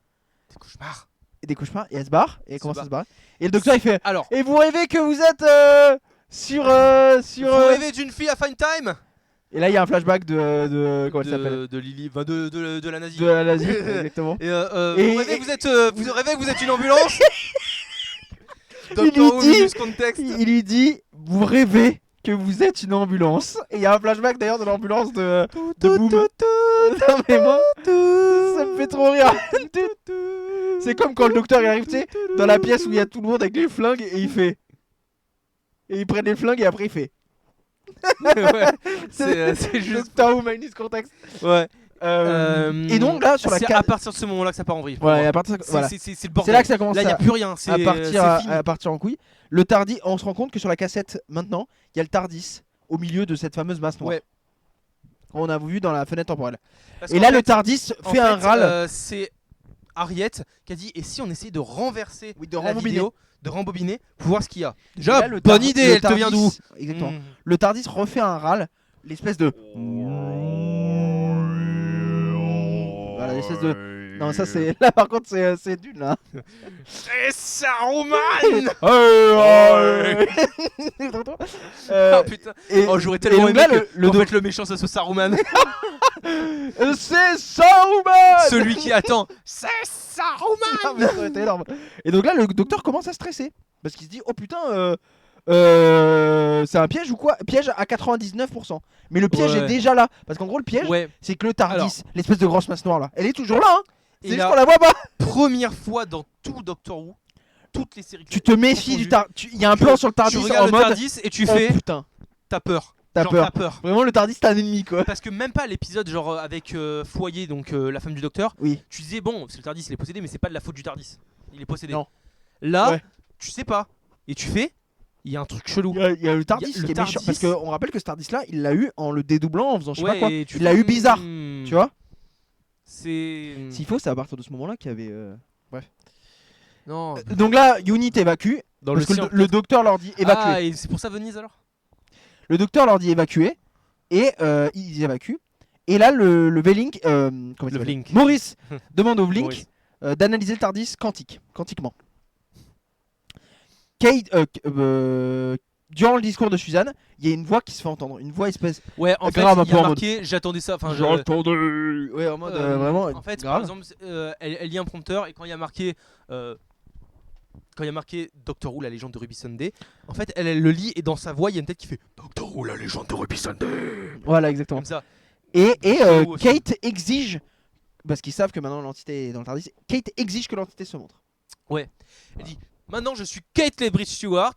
Des cauchemars. Et des cauchemars et elle se barre et elle Se commence à barre. se barrer. Et le docteur il fait Alors, et vous rêvez que vous êtes sur vous rêvez d'une fille à Fine Time? Et là il y a un flashback de comment elle s'appelle? De Lily, enfin de la nazie. De la nazie exactement. Et, Et- vous rêvez que vous êtes une ambulance? Il Doctor lui Who dit- minus contexte. Il lui dit vous rêvez que vous êtes une ambulance. Et il y a un flashback d'ailleurs de l'ambulance de Boom. Non mais moi ça me fait trop rire. C'est comme quand le docteur il arrive tu sais dans la pièce où il y a tout le monde avec les flingues et il fait et il prend les flingues et après il fait Ouais, c'est juste. Doctor Who minus contexte. Ouais. Et donc là sur la c'est à carte partir de ce moment-là que ça part en vrille. pour voilà, moi. et à partir de- voilà. C'est le C'est bordel. là que ça commence Là, il n'y a plus rien. C'est à partir, c'est fini. à partir en couille. Le Tardis, on se rend compte que sur la cassette maintenant, il y a le Tardis au milieu de cette fameuse masse noire. Ouais. On a vu dans la fenêtre temporelle. Parce Et qu'en là, fait- le Tardis en fait un fait, râle. C'est Harriet qui a dit et si on essayait de renverser Oui, de la rembobiner. vidéo, de rembobiner pour voir ce qu'il y a. Et Déjà, là, le bonne Tar- idée, le elle te vient d'où? Tardis- Exactement. Mm. Le Tardis refait un râle, l'espèce de. Voilà, l'espèce de. Non, ça c'est. Là par contre, c'est d'une là. C'est Saruman. Ah putain. Et- Oh, j'aurais et tellement donc aimé là, que le en fait, le méchant ça soit Saruman. c'est Saruman. Celui qui attend. C'est Ah, Saruman. mais ça aurait été énorme. Et donc là, le docteur commence à stresser. Parce qu'il se dit, oh putain, c'est un piège ou quoi? Piège à 99%. Mais le piège Ouais. est déjà là. Parce qu'en gros, le piège, Ouais. c'est que le Tardis, Alors. l'espèce de grosse masse noire là, elle est toujours là. Hein. C'est Et juste là, qu'on la voit pas. première fois dans tout Doctor Who, toutes les séries. Tu te méfies du Tardis. Il y a un plan sur le Tu Tardis regardes en le mode. Tardis et tu Oh fais. putain, T'as peur. T'as Genre, peur. T'as peur. Vraiment, le Tardis, c'est un ennemi quoi. Parce que même pas l'épisode genre avec Foyer, donc la femme du docteur, Oui. tu disais bon, c'est le Tardis, il est possédé, mais c'est pas de la faute du Tardis. Il est possédé. Non. Là, Ouais. tu sais pas. Et tu fais, il y a un truc chelou. Il y a le Tardis Il y a le qui est méchant. Tardis. Parce qu'on rappelle que ce Tardis là, il l'a eu en le dédoublant, en faisant je sais Ouais, pas quoi. et tu Il l'a fais, eu bizarre. Tu vois. C'est. S'il faut, c'est à partir de ce moment là qu'il y avait. Non. Donc là, Unit évacue. Dans Parce que sien, le docteur leur dit évacue. Ah, et c'est pour ça Venise alors. Le docteur leur dit évacuer et ils évacuent. Et là, le Vlink, comment il s'appelle Vlink. Maurice demande au Vlink Maurice. d'analyser le TARDIS quantiquement. Kate, durant le discours de Suzanne, il y a une voix qui se fait entendre, une voix espèce. Ouais, en fait, Grave, un il y peu a en mode- marqué, j'attendais ça. Enfin, Ouais, en mode vraiment. En fait, grave. par exemple, elle lit un prompteur et quand il y a marqué. Quand il y a marqué Doctor Who, la légende de Ruby Sunday, en fait, elle le lit et dans sa voix, il y a une tête qui fait Doctor Who, la légende de Ruby Sunday. Voilà, exactement. Comme ça. Et Show aussi. Kate exige, parce qu'ils savent que maintenant l'entité est dans le TARDIS, Kate exige que l'entité se montre. Elle dit maintenant, je suis Kate Lebridge Stewart,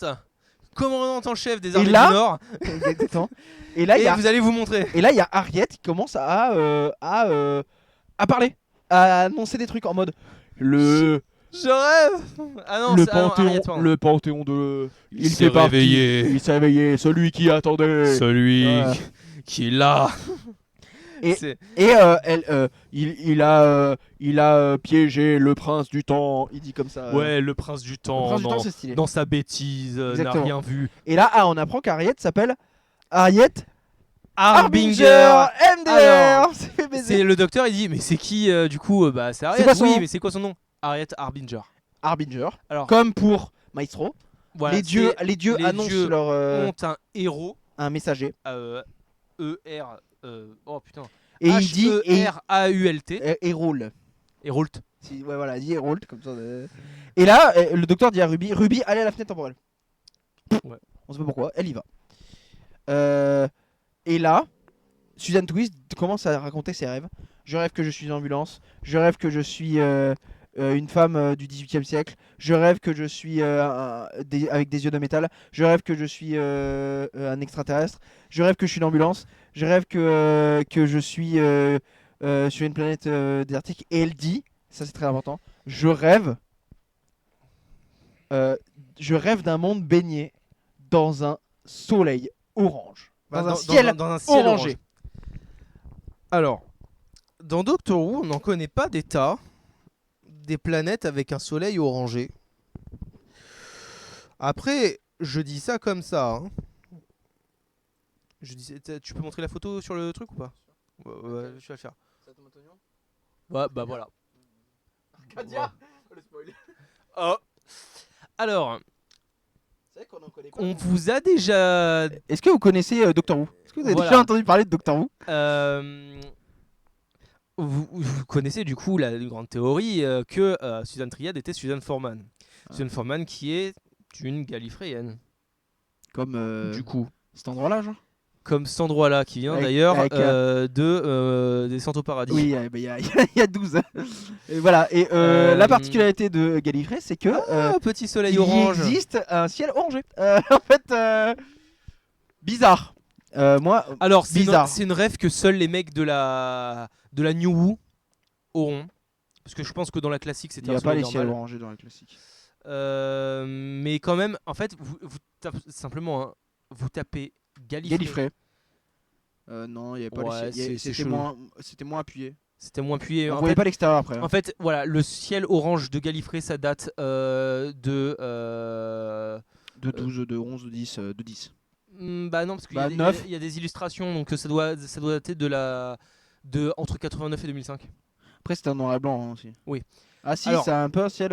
commandante en chef des Et armées là- du Nord, Exactement. Et là, il et y a vous allez vous montrer. Et là, il y a Harriet qui commence à parler, à annoncer des trucs en mode le Je rêve. Ah non, le c'est- ah non, panthéon, Harriet, pardon. le panthéon de Il s'est réveillé. il s'est réveillé, celui qui attendait. Celui Ouais. qui est là. Et- C'est- Et il a piégé le prince du temps. Il dit comme ça. Ouais, le prince du Le temps. prince du temps, dans, c'est stylé. dans sa bêtise, n'a Exactement. rien vu. Et là, on apprend qu'Harriet s'appelle Harriet Harbinger. Harbinger MDR. Alors, C'est fait baiser. C'est le docteur, il dit mais c'est qui du coup bah c'est Harriet. quoi son Oui, nom mais c'est quoi son nom? Harriet Harbinger. Harbinger. Alors Comme pour Maestro, voilà, les dieux les annoncent dieux leur ont un héros un messager. E-R oh putain. Et il dit H-E-R-A-U-L-T. et roule. Héroult. Ouais, voilà, il dit roule comme ça. Et là, le docteur dit à Ruby, allez à la fenêtre temporelle. Ouais. On sait pas pourquoi, elle y va. Et là, Suzanne Twist commence à raconter ses rêves. Je rêve que je suis une ambulance. Je rêve que je suis une femme du 18e siècle. Je rêve que je suis avec des yeux de métal. Je rêve que je suis un extraterrestre. Je rêve que je suis une ambulance. Je rêve que je suis sur une planète désertique. Et elle dit, ça c'est très important, je rêve d'un monde baigné dans un soleil orange. Dans un ciel dans un ciel orangé. orange. Alors, dans Doctor Who, on n'en connaît pas des tas, des planètes avec un soleil orangé. Après, je dis ça comme ça. Hein. Tu peux montrer la photo sur le truc ou pas? Ouais, je vais le faire. Ouais, bah voilà. Oh. Alors, on vous a déjà Est-ce que vous connaissez Doctor Who? Est-ce que vous avez Voilà. déjà entendu parler de Doctor Who? vous connaissez du coup la grande théorie que Suzanne Triad était Suzanne Foreman. Suzanne Foreman qui est une Gallifréenne. Comme Du coup, cet endroit-là, genre? comme cet endroit-là qui vient Avec- d'ailleurs avec, de Descente au paradis. Oui, il y a 12. Et voilà, et la particularité de Gallifrey, c'est que Petit soleil il orange. existe un ciel orangé. En fait, bizarre. Moi, Alors, bizarre. c'est une rêve que seuls les mecs de la New Who auront. Parce que je pense que dans la classique, il c'était n'y un a pas soleil les ciels normal. orangés dans la classique. Mais quand même, en fait, vous tapez, simplement, hein, vous tapez Gallifrey. Gallifrey. Non, il n'y avait pas Ouais, les ciels. c'est C'était chelou. moins appuyé. C'était moins appuyé. On En voyait fait, pas l'extérieur après. en fait, voilà, le ciel orange de Gallifrey, ça date de De 12, de 11, de 10, de 10. bah non, parce qu'il Bah, y, 9. y a des illustrations, donc ça doit dater de entre 89 et 2005. Après, c'était un noir et blanc hein, aussi. Oui. Ah si, Alors- c'est un peu un ciel.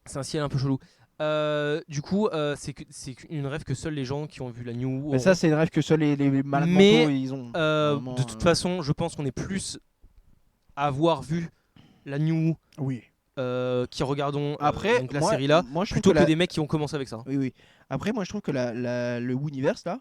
C'est un ciel un peu chelou. Du coup, c'est une rêve que seuls les gens qui ont vu la New Who Mais ça, auront. c'est une rêve que seuls les malades Mais, mentaux ils ont. Vraiment, de toute façon, je pense qu'on est plus à avoir vu la New Who Oui. qui regardons Après, donc la moi, série là, moi, je trouve plutôt que que des mecs qui ont commencé avec ça. Oui, oui. Après, moi, je trouve que le Universe là,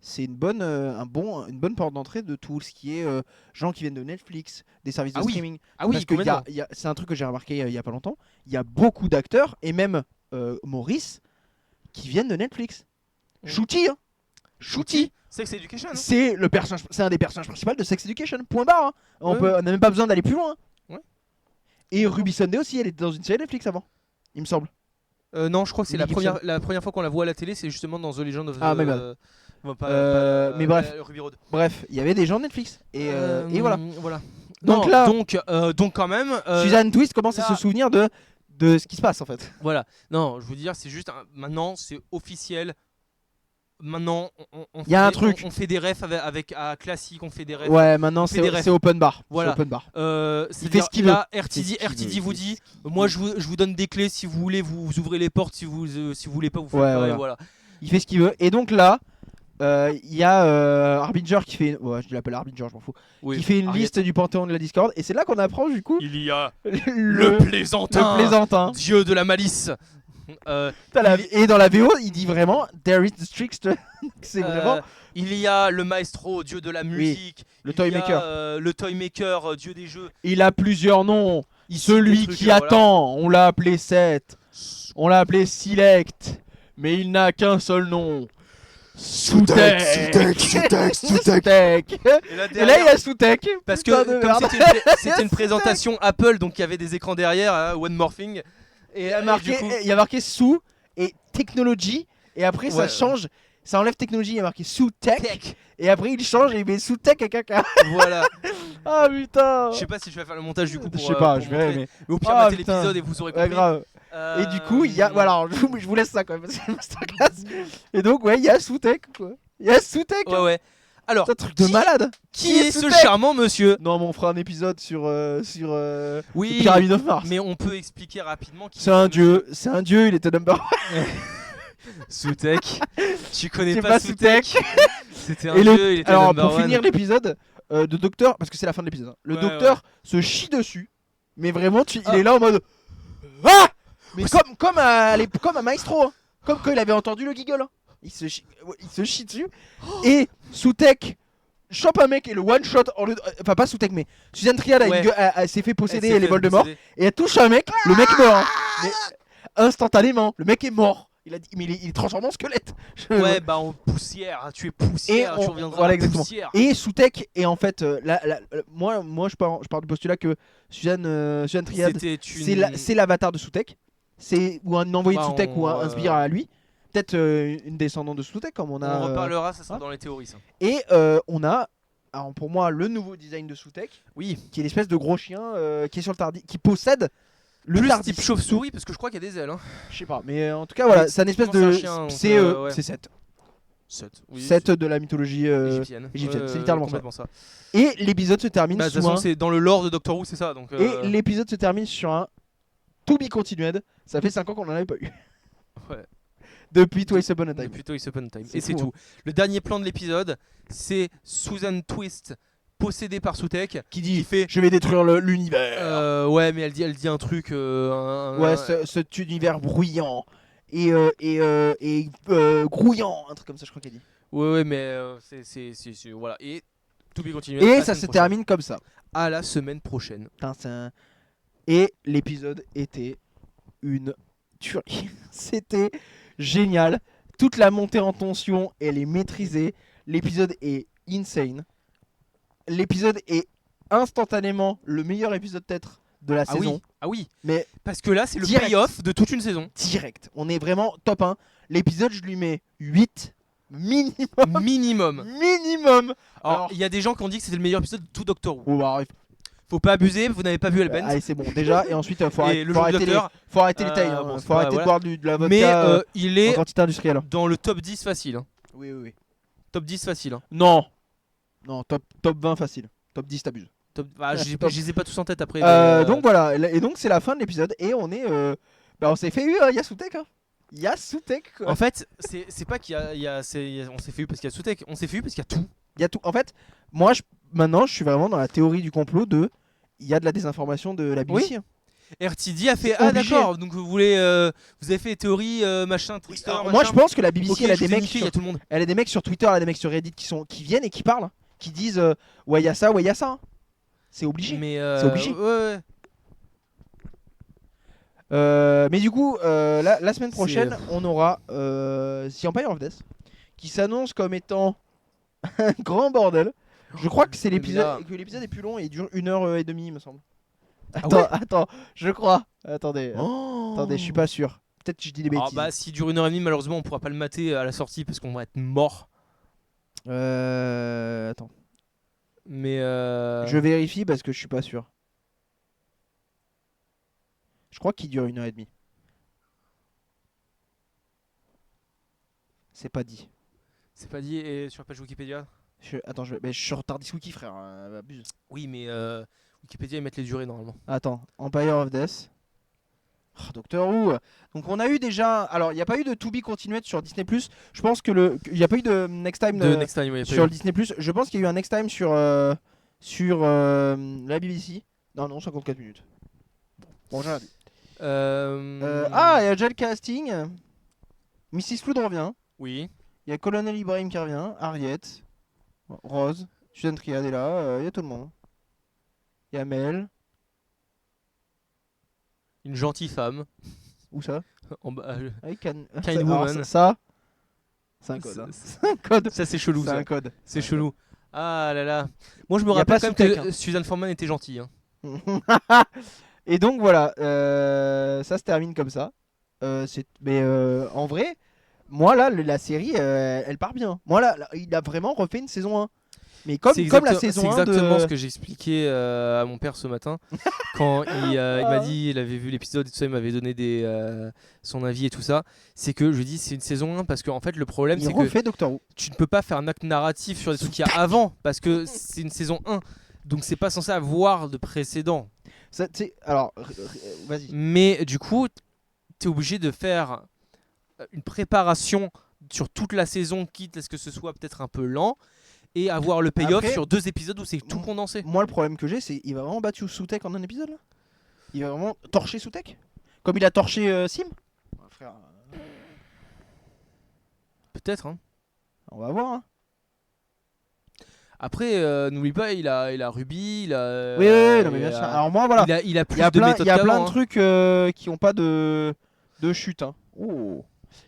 c'est une bonne porte d'entrée de tout ce qui est gens qui viennent de Netflix, des services de Ah oui. streaming. Ah oui, Parce que complètement. c'est un truc que j'ai remarqué il y a pas longtemps. Il y a beaucoup d'acteurs et même Maurice qui viennent de Netflix. Mhm. Shooty, hein. Shooty, Sex Education. Hein. c'est un des personnages principaux de Sex Education. Point barre. Hein. On Ouais. n'a même pas besoin d'aller plus loin. Hein. Ouais. Et Ruby Sunday aussi, elle était dans une série Netflix avant, il me semble. Non, je crois que c'est Mel Gibson. la première fois qu'on la voit à la télé, c'est justement dans The Legend of the. Ah, my bad. Bon, Mais bref. Ruby Road. Bref, il y avait des gens de Netflix. Et voilà. Donc Donc là- donc quand même. Suzanne Twist commence à là- se souvenir de ce qui se passe en fait. Voilà. Non, je veux dire, c'est juste maintenant, c'est officiel. maintenant, on Y a un fait- truc. On fait des refs avec à classique, on fait des refs. Ouais, maintenant fait des refs. c'est open bar. Voilà. C'est open bar. C'est-à-dire ce qu'il là, Il fait RTD, ce qu'il RTD veut, vous il fait dit, ce qu'il moi veut. je vous donne des clés, si vous voulez, vous ouvrez les portes, si vous voulez pas, vous faites Ouais, pas, voilà. et voilà. Il fait ce qu'il veut. Et donc là, il y a Harbinger qui fait. Ouais, je l'appelle Harbinger, je m'en fous. Oui, Qui fait une Ariette. liste du panthéon de la Discord. Et c'est là qu'on apprend du coup Il y a le, plaisantin, le plaisantin. dieu de la malice. Et dans la VO, il dit vraiment There is the trickster. C'est vraiment. Il y a le maestro, dieu de la musique. le Il toy y a, maker. le toy maker, dieu des jeux. Il a plusieurs noms. Il cite Celui des trucs, qui voilà. attend, on l'a appelé Seth. On l'a appelé Select. Mais il n'a qu'un seul nom. Soutek. Soutek. Et là, Et là, derrière, il y a Soutek. parce Putain que de comme merde. c'était une présentation Apple, donc il y avait des écrans derrière, One Morphing. Et, Il y a et marqué, du coup, il y a marqué sous et technology. Et après, ça Ouais. change. Ça enlève technologie. Il y a marqué sous tech. tech. Et après, il change et il met sous tech à caca. Voilà. Ah putain. Je sais pas si je vais faire le montage du coup Je pour. sais pas, pour je verrai. montrer. Mais Mais au pire, Ah, matez putain. l'épisode et vous saurez ouais, compris. grave. Et du coup, il y a. Voilà, je vous laisse ça quand même. Parce que c'est une masterclass. Et donc, ouais, il y a sous tech quoi. Il y a sous tech. Ouais, ouais. Alors, C'est un truc de malade. qui est ce Soutek charmant monsieur? Non, mais on fera un épisode sur Oui, Pyramide of Mars. mais on peut expliquer rapidement qui C'est un dieu, il était number one. Soutek. Tu connais C'est pas pas Soutek? Soutek. C'était un Et dieu, il était alors number pour one. finir l'épisode, de docteur, parce que c'est la fin de l'épisode, hein, le Ouais, docteur se chie dessus, mais vraiment il Ah. est là en mode ah, mais comme à Maestro, hein. Comme quand il avait entendu le giggle, hein. Il se chie dessus et Soutek chope un mec et le one shot enfin pas Soutek mais Suzanne Triad Ouais. s'est fait posséder Elle s'est les fait bols de mort posséder. et elle touche un mec, le mec meurt, hein. Mais instantanément, le mec est mort. Il a dit, mais il est transformé en squelette. Ouais, bah en poussière, tu es poussière, Et tu on- reviendras voilà, en exactement. poussière. Et Soutek est en fait moi je pars du postulat que Suzanne Triad C'était une... c'est l'avatar de Soutek. C'est ou un envoyé Bah, de Soutek ou un on, sbire à lui. Peut-être une descendante de Soutek comme on a. On reparlera, ça sera hein. dans les théories ça. Et on a alors, pour moi le nouveau design de Soutek Oui, qui est l'espèce de gros chien qui est sur le Tardis qui possède le plus Tardis. type chauve-souris parce que je crois qu'il y a des ailes. Hein. Je sais pas mais en tout cas voilà, Mais c'est une espèce techniquement, de c'est un chien, donc, ouais. c'est Seth. 7. Oui, 7 de la mythologie égyptienne. égyptienne, c'est littéralement ça. complètement ça. Et l'épisode se termine Bah, de toute sous façon, un c'est dans le lore de Doctor Who, c'est ça. Donc, et l'épisode se termine sur un To Be Continued. Ça fait 5 ans qu'on en avait pas eu. Ouais. Depuis Twice Upon a Time. Depuis Twice Upon a Time. C'est Et c'est fou, tout. Le dernier plan de l'épisode, c'est Susan Twist possédée par Soutek Qui qui dit fait. je vais détruire l'univers. Ouais, mais elle dit un truc. Ouais, cet univers bruyant et grouillant, un truc comme ça, je crois qu'elle dit. Ouais, mais c'est voilà. Et To Be Continued. Et la ça semaine se prochaine. termine comme ça. À la semaine prochaine. Putain, et l'épisode était une tuerie. C'était génial. Toute la montée en tension, elle est maîtrisée. L'épisode est insane. L'épisode est instantanément le meilleur épisode peut-être de la Ah saison. oui. Ah oui. Mais Parce que là, c'est le Direct. payoff de toute une saison. direct. On est vraiment top 1. L'épisode, je lui mets 8 minimum. Minimum. Minimum. Alors, il y a des gens qui ont dit que c'était le meilleur épisode de tout Doctor Who. Oh, bah, Faut pas abuser, vous n'avez pas vu Hellbent. allez, c'est bon. Déjà, et ensuite, faut, Et arrêter, le faut jeu du arrêter les, docteur, faut arrêter les tailles. bon, c'est faut pas- arrêter de voilà. boire de la vodka Mais il en est quantité industrielle. dans le top 10 facile. Hein. Oui, oui, oui. Top 10 facile. Hein. Non. Non, top 20 facile. Top 10, t'abuses. Je Top. les ai pas tous en tête après. Donc voilà, et donc c'est la fin de l'épisode et on est on s'est fait eu, Yasoutek hein. Yasoutek quoi. En fait, c'est pas qu'il y a, on s'est fait eu parce qu'il y a Soutek, on s'est fait eu parce qu'il y a tout. Il y a tout. En fait, moi maintenant je suis vraiment dans la théorie du complot de il y a de la désinformation de la BBC. Oui. hein. RTD a fait C'est ah obligé. d'accord, donc vous avez fait théorie machin, Trickster, Alors, machin. moi je pense que la BBC Ok, elle a je des vous ai mecs niqué, il y sur, a tout le monde. elle a des mecs sur Twitter, elle a des mecs sur Reddit qui viennent et qui parlent, hein, qui disent ouais il y a ça, ouais il y a ça. hein. C'est obligé. Mais C'est obligé. Ouais. Mais du coup, la semaine C'est- prochaine, on aura The Empire of Death qui s'annonce comme étant un grand bordel. Je crois que c'est Mais là- l'épisode est plus long et il dure 1h30 il me semble. Ah Attends, ouais attends, je crois. Attendez, Oh. attendez, je suis pas sûr. Peut-être que je dis des Ah bêtises. bah s'il dure 1h30 malheureusement on pourra pas le mater à la sortie parce qu'on va être mort. Attends, Mais je vérifie parce que je suis pas sûr. Je crois qu'il dure 1h30. C'est pas dit. C'est pas dit et sur la page Wikipédia. Attends, mais je suis sur Tardis Wiki, frère. Abuse. Oui, mais Wikipédia ils mettent les durées normalement. Attends, Empire of Death. Oh, Doctor Who. Donc on a eu déjà. Alors il n'y a pas eu de To Be Continued sur Disney+. Je pense que il n'y a pas eu de Next Time De Next Time, oui, sur le Disney+. Je pense qu'il y a eu un Next Time sur la BBC. Non, 54 minutes. Bon, j'ai rien dit. Ah, il y a déjà le casting. Mrs. Flood revient. Oui. Il y a Colonel Ibrahim qui revient. Harriet. Rose. Susan Triad est là. Il y a tout le monde. Il y a Mel. Une gentille femme. Où ça En bas, Avec Kind alors, Woman. Ça, c'est un code. Hein. C'est un code. Ça c'est chelou. C'est Ça. un code. C'est chelou. Ah là là. Moi je me Y a rappelle pas quand même sous-tech, que hein. Suzanne Foreman était gentille. Hein. Et donc voilà, ça se termine comme ça. Mais en vrai, moi là, la série, elle part bien. Moi là, il a vraiment refait une saison 1. Mais comme la saison 1 c'est exactement de... ce que j'ai expliqué à mon père ce matin quand il m'a dit, il avait vu l'épisode et tout ça, il m'avait donné son avis et tout ça. C'est que je lui dis c'est une saison 1 parce qu'en fait le problème Il c'est que refait Doctor Who. tu ne peux pas faire un acte narratif sur des trucs qu'il y a avant parce que c'est une saison 1. Donc c'est pas censé avoir de précédent. Alors, vas-y. Mais du coup, tu es obligé de faire une préparation sur toute la saison, quitte à ce que ce soit peut-être un peu lent, et avoir le payoff Après, sur 2 épisodes où c'est tout condensé. Moi, le problème que j'ai, c'est qu'il va vraiment battre Sous-Tech en un épisode là. Il va vraiment torcher Sous-Tech. Comme il a torché Sim. Ouais, frère, Peut-être. Hein. on va voir. Hein. Après, n'oublie pas, il a Ruby, il a. Oui, non, mais bien sûr. Alors, moi, voilà. Il a plus Il y a de plein, méthodes il y a plein qu'avant, de hein. trucs qui ont pas de chute. Hein. Oh.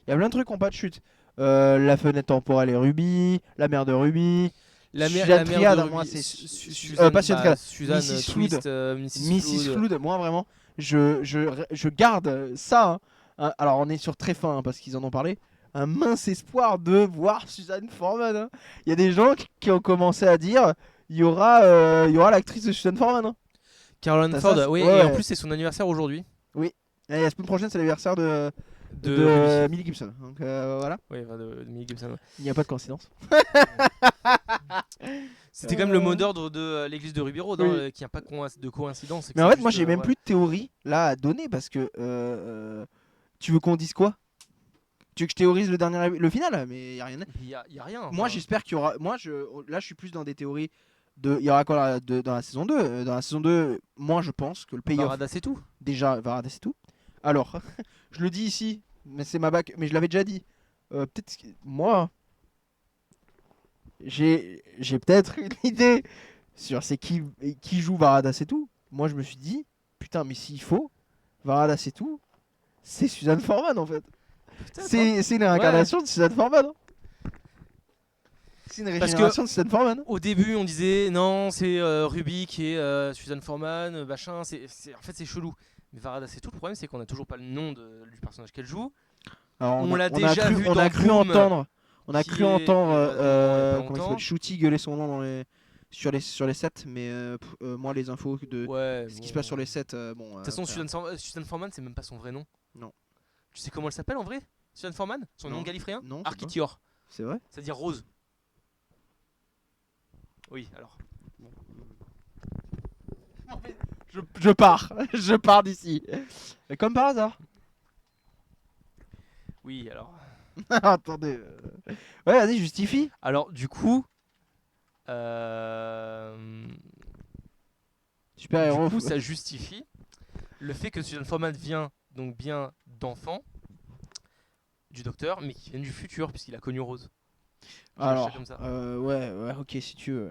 Il y a plein de trucs qui ont pas de chute. La fenêtre temporelle et Ruby, la mère de Ruby. La mère Suzanne de Triad, Ruby, moi, c'est Suzanne, pas Suzanne Triad. Suzanne Mrs. Twist, Mrs. Flood, moi vraiment, je garde ça. Hein. Alors on est sur très fin hein, parce qu'ils en ont parlé. Un mince espoir de voir Suzanne Foreman. Hein. Il y a des gens qui ont commencé à dire il y aura l'actrice de Suzanne Foreman. Hein. Caroline T'as Ford, ça, oui, ouais. et en plus c'est son anniversaire aujourd'hui. Et la semaine prochaine c'est l'anniversaire de Ruby. Millie Gibson. Donc voilà, Oui, enfin, de Millie Gibson. Ouais. il n'y a pas de coïncidence. C'était quand même le mot d'ordre de l'église de Ruby Road, Oui. hein, qui n'a pas de coïncidence. et que Mais en c'est fait, moi juste, j'ai même ouais. plus de théorie là à donner parce que tu veux qu'on dise quoi? Tu veux que je théorise le final? Mais y a rien. Y a rien. Moi enfin. j'espère qu'il y aura. Là je suis plus dans des théories de. Il y aura quoi dans la saison 2? Dans la saison 2, moi je pense que le payoff. Varada, c'est tout. Déjà, Varada c'est tout. Alors, je le dis ici, mais c'est ma bac. Mais je l'avais déjà dit. Peut-être que moi. J'ai peut-être une idée sur c'est qui joue Varada c'est tout. Moi je me suis dit, putain, mais s'il faut, Varada c'est tout, c'est Suzanne Foreman en fait. C'est une réincarnation de Suzanne Foreman. Hein. C'est une régénération de Suzanne Foreman. Au début, on disait non, c'est Ruby qui est Suzanne Foreman, machin. En fait, c'est chelou. Mais Varada, c'est tout. Le problème, c'est qu'on n'a toujours pas le nom du personnage qu'elle joue. Alors, On l'a déjà vu on dans a cru Boom, entendre. On a qui cru est- entendre il y a pas comment il longtemps. s'appelle, Shooty gueuler son nom sur les sets, mais moi les infos de Ouais. ce qui se bon. passe sur les sets, bon. De toute façon, Suzanne Foreman, c'est même pas son vrai nom. Non. Tu sais comment elle s'appelle en vrai, Suzanne Foreman? Son Non. nom galifréen? Non, je sais pas. Architior. C'est vrai. C'est-à-dire rose. Oui, alors. Je pars, je pars d'ici. Mais comme par hasard. Oui, alors. Attendez. Ouais, vas-y, justifie. Alors, du coup. Super héros. Du coup, ça justifie le fait que Suzanne Foreman vient donc bien d'enfants du docteur, mais qui viennent du futur, puisqu'il a connu Rose. Alors, comme ça. ouais, ok, si tu veux.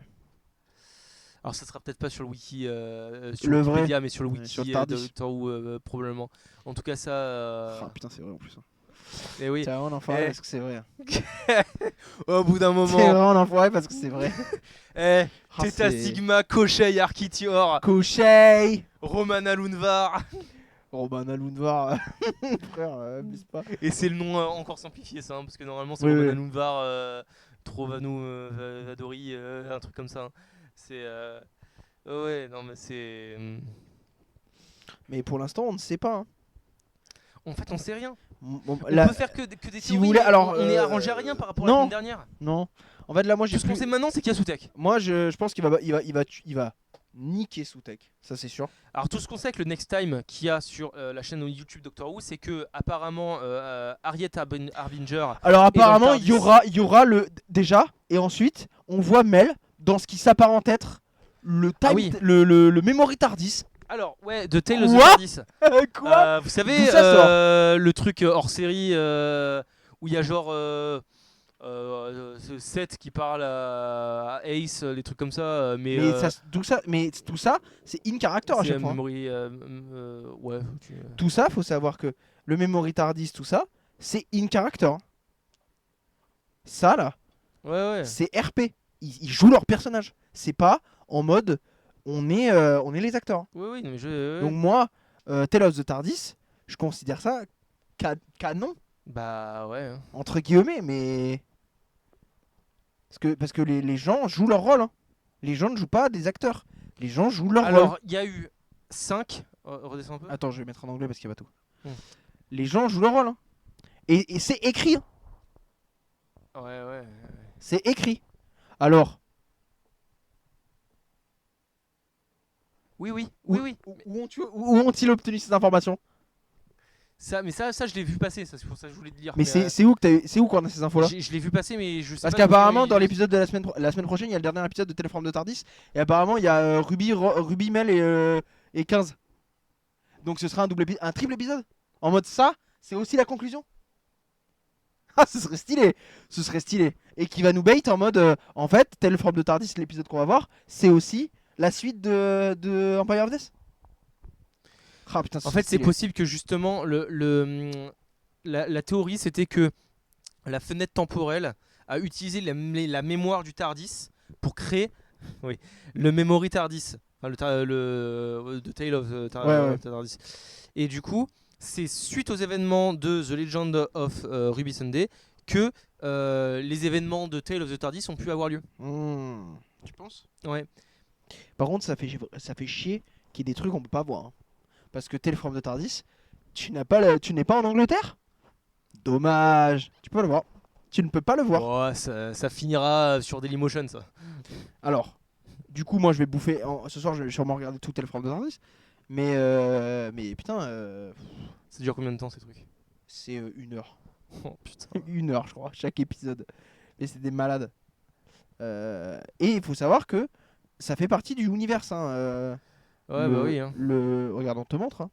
Alors, ça sera peut-être pas sur le wiki, sur Le Wikipédia, vrai. mais sur le Ouais, wiki sur de Tardis. Doctor Who, probablement. En tout cas, ça. Ah, putain, c'est vrai en plus. Hein. Et oui. C'est vraiment un enfoiré Eh. parce que c'est vrai. Au bout d'un C'est moment. vraiment un enfoiré parce que c'est vrai. Eh, Ah, Theta c'est- Sigma, Koshei, Architior, Couché. Romana Lunvar. Robin Alunvar. Frère, abuse pas. Et c'est le nom encore simplifié, ça, hein, parce que normalement c'est Oui, Romana oui. Lunvar, Trovanu Vadori, un truc comme ça. Hein. C'est. Ouais, non, mais c'est. Mais pour l'instant, on ne sait pas. Hein. En fait, on sait rien. Bon, On là, peut faire que des si théories, vous voulez, mais alors, on est arrangé à rien par rapport à non. la semaine dernière. non. En fait, là, moi, j'ai Tout ce qu'on plus... sait maintenant, c'est qu'il y a Soutech. Moi, je pense qu'il va niquer Soutech. Ça, c'est sûr. Alors tout ce qu'on sait avec le Next Time qu'il y a sur la chaîne YouTube Doctor Who, c'est que apparemment Harriet Harbinger. Alors, Et dans le apparemment, il TARDIS. y aura le... Déjà, et ensuite, on voit Mel dans ce qui s'apparente être le, Ah time... oui. le Memory TARDIS. Alors ouais, de Tale of the Quoi TARDIS. Quoi Vous savez D'où ça sort le truc hors série où il y a genre ce Seth qui parle à Ace, les trucs comme ça, mais tout ça, c'est in character à c'est chaque fois. memory, ouais. Tout ça, faut savoir que le Memory TARDIS, tout ça, c'est in character. Ça, là, Ouais. c'est RP. Ils jouent leur personnage. C'est pas en mode on est les acteurs. Oui, non, mais Donc moi, Tale of the TARDIS, je considère ça canon, bah ouais. Hein. entre guillemets, mais... Parce que les gens jouent leur rôle. Hein. Les gens ne jouent pas des acteurs. Les gens jouent leur rôle. Alors il y a eu 5. Redescends un peu. Attends, je vais mettre en anglais parce qu'il y a pas tout. Hmm. Les gens jouent leur rôle. Hein. Et c'est écrit. Hein. Ouais. C'est écrit. Alors, Oui. où ont-ils obtenu ces informations? Ça, je l'ai vu passer, ça, c'est pour ça que je voulais te dire. Mais c'est où qu'on a ces infos-là? Je l'ai vu passer, mais je sais Parce pas. qu'apparemment, dans l'épisode de la semaine prochaine, il y a le dernier épisode de Téléforme de TARDIS. Et apparemment, il y a Ruby, Mel et 15. Donc ce sera un triple épisode. En mode ça, c'est aussi la conclusion. Ah, ce serait stylé. Ce serait stylé. Et qui va nous bait en mode en fait, Téléforme de TARDIS, l'épisode qu'on va voir, c'est aussi la suite de Empire of Death. Ah, putain, En fait, c'est stylé. possible que justement, la théorie, c'était que la fenêtre temporelle a utilisé la mémoire du TARDIS pour créer le Memory TARDIS. Enfin, The Tale of the Ouais. TARDIS. Et du coup, c'est suite aux événements de The Legend of Ruby Sunday que les événements de Tale of the TARDIS ont pu avoir lieu. Tu penses? Ouais. Par contre, ça fait chier qu'il y ait des trucs qu'on peut pas voir. Hein. Parce que Téléforme de TARDIS, tu n'es pas en Angleterre? Dommage. Tu peux le voir. Tu ne peux pas le voir. Oh, ça finira sur Dailymotion, ça. Alors, du coup, moi je vais bouffer. Ce soir, je vais sûrement regarder tout Téléforme de TARDIS. Mais putain, Ça dure combien de temps ces trucs? c'est 1 heure. Oh putain. 1 heure, je crois, chaque épisode. Mais c'est des malades. Et il faut savoir que ça fait partie du univers. Hein, Ouais, bah oui. Hein. Regarde, on te montre. Hein.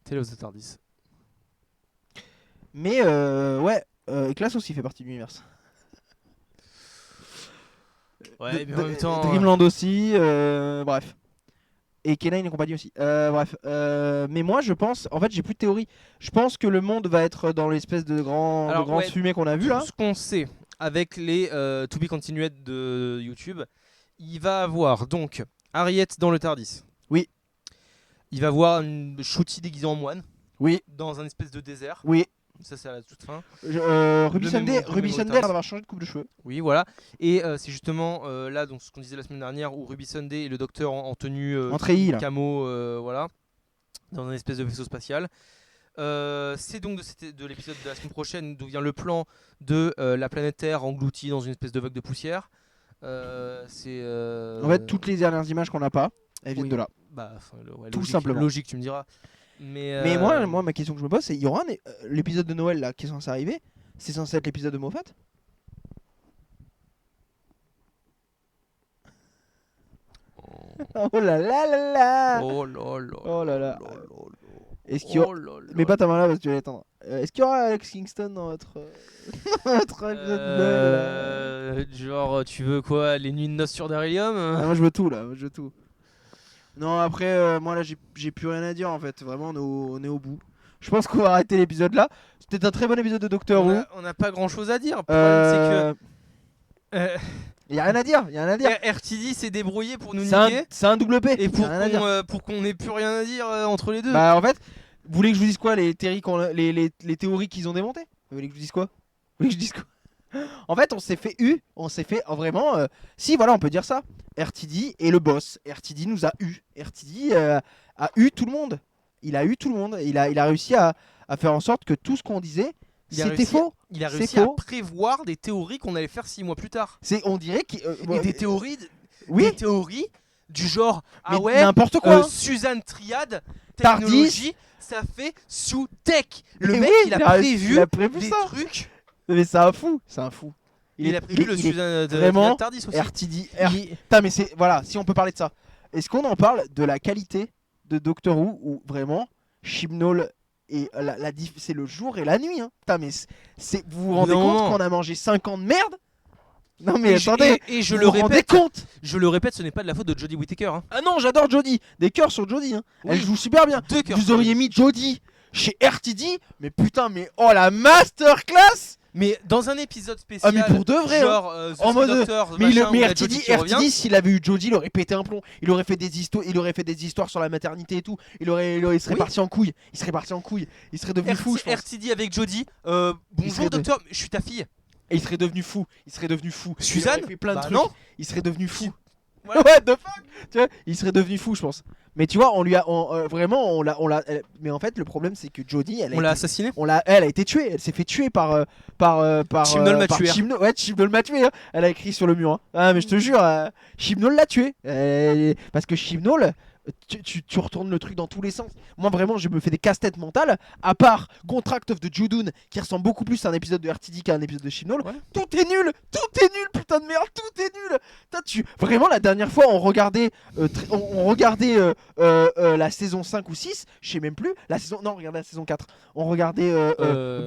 Tale of the TARDIS. Mais ouais, Class aussi fait partie de l'univers. Ouais, mais en même temps. Dreamland aussi, bref. Et Kenine et compagnie aussi. Bref. Mais moi, je pense. En fait, j'ai plus de théorie. Je pense que le monde va être dans l'espèce de grande ouais, fumée qu'on a vu là. Tout ce qu'on sait avec les To Be Continued de YouTube, il va avoir donc Harriet dans le TARDIS. Oui. Il va avoir une Shooty déguisée en moine. Oui. Dans un espèce de désert. Oui. Ça, c'est à la toute fin. Ruby Sunday a l'air d'avoir changé de coupe de cheveux. Oui, voilà. Et c'est justement là, donc, ce qu'on disait la semaine dernière, où Ruby Sunday et le docteur en tenue En treillis, là. camo, voilà, dans un espèce de vaisseau spatial. C'est donc de l'épisode de la semaine prochaine d'où vient le plan de la planète Terre engloutie dans une espèce de vague de poussière. En fait, toutes les dernières images qu'on n'a pas, elles viennent de là. Bah, Tout logique, simplement. Logique, tu me diras. Mais moi, ma question que je me pose, c'est il y aura l'épisode de Noël là qui est censé arriver. C'est censé être l'épisode de Moffat. Oh là là là là. Oh là là. Oh là là. là là. Est-ce qu'il y aura... Oh là là. Mais pas ta main là parce que tu vas l'attendre. Est-ce qu'il y aura Alex Kingston dans votre épisode de Noël là Genre, tu veux quoi? Les nuits de noces sur Darylium? Moi je veux tout là, moi je veux tout. Non après moi là j'ai plus rien à dire en fait, vraiment on est au bout. Je pense qu'on va arrêter l'épisode là. C'était un très bon épisode de Doctor Who. On n'a pas grand chose à dire. Le problème c'est que y a rien à dire, y a rien à dire. RTD s'est débrouillé pour nous niquer. C'est un double P. Et y a rien à dire. pour qu'on ait plus rien à dire entre les deux. Bah en fait, vous voulez que je vous dise quoi les théories qu'ils ont démontées? Vous voulez que je vous dise quoi? Vous voulez que je dise quoi? En fait, on s'est fait vraiment. Si, voilà, on peut dire ça. RTD est le boss. RTD nous a eu. RTD a eu tout le monde. Il a eu tout le monde. Il a réussi à à faire en sorte que tout ce qu'on disait, Il a c'était réussi- faux. Il a C'est réussi à faux. prévoir des théories qu'on allait faire 6 mois plus tard. On dirait qu'il. Et des théories, Oui, des théories du genre mais ah ouais, n'importe quoi. Suzanne Triade, Tardis. technologie, ça fait sous tech. Le Mais mec, oui, il a il a prévu des ça. trucs. Mais c'est un fou. C'est un fou. Il a prévu le Suzanne vraiment Tardis aussi. RTD. Putain, mais c'est. Voilà, si on peut parler de ça. Est-ce qu'on en parle de la qualité de Doctor Who où vraiment Chibnall et c'est le jour et la nuit. Hein. Putain, mais vous vous rendez Non. compte qu'on a mangé 5 ans de merde? Non, mais Et attendez. je vous le vous rendez répète, compte? je le répète, ce n'est pas de la faute de Jodie Whittaker. Hein. Ah non, j'adore Jodie. Des cœurs sur Jodie. Hein. Elle Oui. joue super bien. 2 cœurs. Vous auriez mis Jodie chez RTD, mais putain, mais oh la masterclass! Mais dans un épisode spécial, Ah, mais pour de vrai, genre The en mode, Doctor, Mais, machin, où mais il y a Jodie qui revient. RTD, s'il avait eu Jodie, il aurait pété un plomb. Il aurait fait des histoires sur la maternité et tout. Il serait Oui. parti en couille. Il serait parti en couille. Il serait devenu fou, je pense. RTD avec Jodie. serait Bonjour de- docteur, je suis ta fille. Et il serait devenu fou. Il serait devenu fou. Suzanne Il aurait fait plein de Bah trucs. non. Il serait devenu fou. Voilà. What the fuck, tu vois, il serait devenu fou, je pense. Mais tu vois, vraiment, mais en fait, le problème, c'est que Jodie, On l'a assassiné. elle a été tuée. Elle s'est fait tuer par Chibnall m'a par tué. Ouais, Chibnall m'a tué. Hein. Elle a écrit sur le mur. Hein. Ah, mais je te jure, Chibnall l'a tué. Parce que Chibnall, tu retournes le truc dans tous les sens. Moi, vraiment, je me fais des casse-têtes mentales. À part Contract of the Judoon, qui ressemble beaucoup plus à un épisode de RTD qu'à un épisode de Chibnall. Ouais. Tout est nul. Tout est nul, putain de merde. Tout est nul. Vraiment, la dernière fois, on regardait, la saison 5 ou 6. Je sais même plus. Non, on regardait la saison 4. On regardait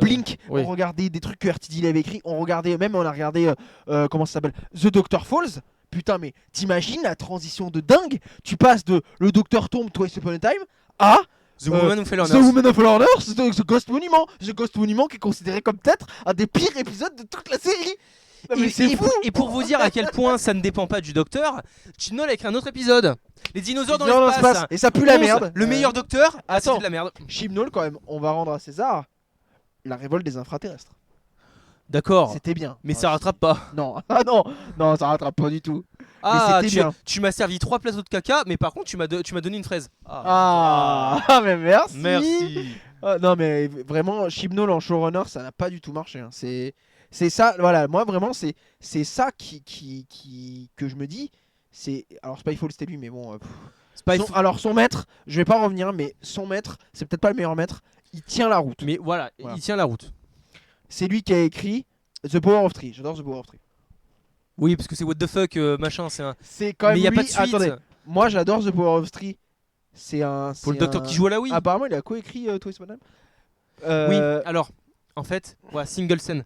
Blink. oui. On regardait des trucs que RTD il avait écrit. On a regardé comment ça s'appelle, The Doctor Falls. Putain, mais t'imagines la transition de dingue? Tu passes de le Docteur tombe Twice Upon a Time à The Woman Who Fell on The Earth. Woman of Learners, The Ghost Monument. The Ghost Monument qui est considéré comme peut-être un des pires épisodes de toute la série. Non, mais c'est fou. Et pour vous dire à quel point ça ne dépend pas du docteur, Chibnall a écrit un autre épisode. Les dinosaures dans Dans l'espace. l'espace. Et ça pue la 11, merde. Le meilleur docteur, Attends. c'était de la merde. Chibnall, quand même, on va rendre à César la révolte des infraterrestres. D'accord. C'était bien. Mais ça rattrape pas. Non, ah non, ça rattrape pas du tout. Ah, c'était bien. tu m'as servi 3 plateaux de caca, mais par contre tu m'as donné une fraise. Mais merci. Merci. Ah, non, mais vraiment, Chibnall en showrunner, ça n'a pas du tout marché. Hein. C'est ça, voilà. Moi, vraiment, c'est ça que je me dis. Alors, Spyfall, c'était lui, mais bon. Alors, son maître, je vais pas revenir, mais son maître, c'est peut-être pas le meilleur maître. Il tient la route. Mais voilà, Voilà. il tient la route. C'est lui qui a écrit The Power of Three. J'adore The Power of Three. Oui, parce que c'est what the fuck, machin, c'est un. C'est quand même Mais il y a lui. pas de suite. Attendez, moi, j'adore The Power of Three. C'est un. Pour le docteur qui joue à la Wii. Apparemment, il a coécrit Twice Upon a Time. Oui, alors, en fait, voilà, single scène.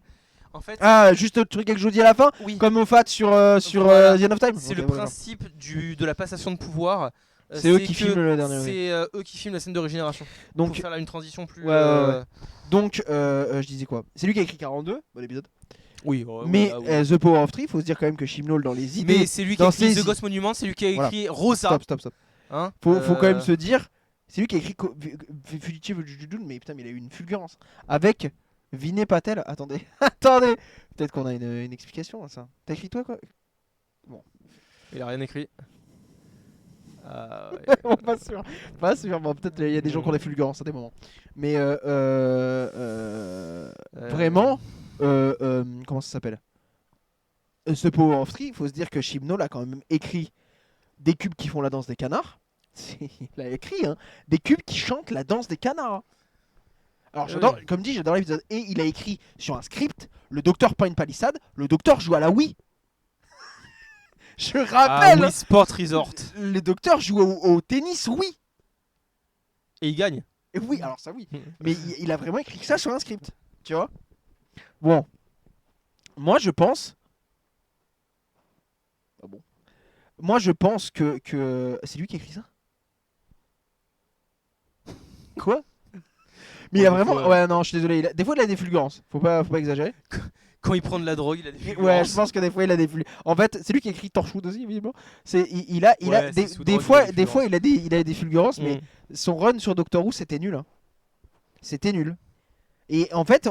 En fait, Juste le truc avec Jodie à la fin, oui, comme Moffat sur Voilà. The End of Time. c'est Ok, le voilà. principe de la passation de pouvoir. C'est eux qui que filment le dernier, oui. C'est eux qui filment la scène de régénération. Pour Donc, faire là une transition plus. Ouais. je disais quoi? C'est lui qui a écrit 42, bon épisode. Oui, Mais The Power of Three, faut se dire quand même que Chibnall dans les idées. Mais c'est lui qui a dans écrit ses- The Ghost Monument, c'est lui qui a Voilà. écrit Rosa. Stop. Hein Faut quand même se dire, c'est lui qui a écrit Fugitive of Judoon, mais putain, mais il a eu une fulgurance. Avec Vinay Patel. Attendez. Peut-être qu'on a une explication à ça. T'as écrit toi quoi? Il a rien écrit. Bon, pas sûr. Bon, peut-être il y a des gens qui ont des fulgurances à des moments. Mais vraiment, comment ça s'appelle? Ce Power of Three, il faut se dire que Chibnall a quand même écrit des cubes qui font la danse des canards. Il a écrit des cubes qui chantent la danse des canards. Alors j'adore, comme dit, j'adore l'épisode. Et il a écrit sur un script, le docteur peint une palissade, le docteur joue à la Wii. Je rappelle, Wii Sport Resort. le docteur joue au tennis, oui. Et il gagne. Et oui, alors ça oui. Mais il a vraiment écrit ça sur un script. Tu vois? Bon. Moi je pense. Ah bon. Moi je pense que. C'est lui qui a écrit ça? Quoi? Mais il a des vraiment. fois, Ouais, non, je suis désolé. Des fois il a des fulgurances. Faut pas exagérer. Quand il prend de la drogue, il a des Ouais, fulgurances. je pense que des fois il a des fulgurances. En fait, c'est lui qui a écrit Torchwood aussi, évidemment. Il a Ouais, des, c'est sous des drogue, fois, il a des des fois il a des fulgurances, mais Mm. son run sur Doctor Who c'était nul. Hein. C'était nul. Et en fait,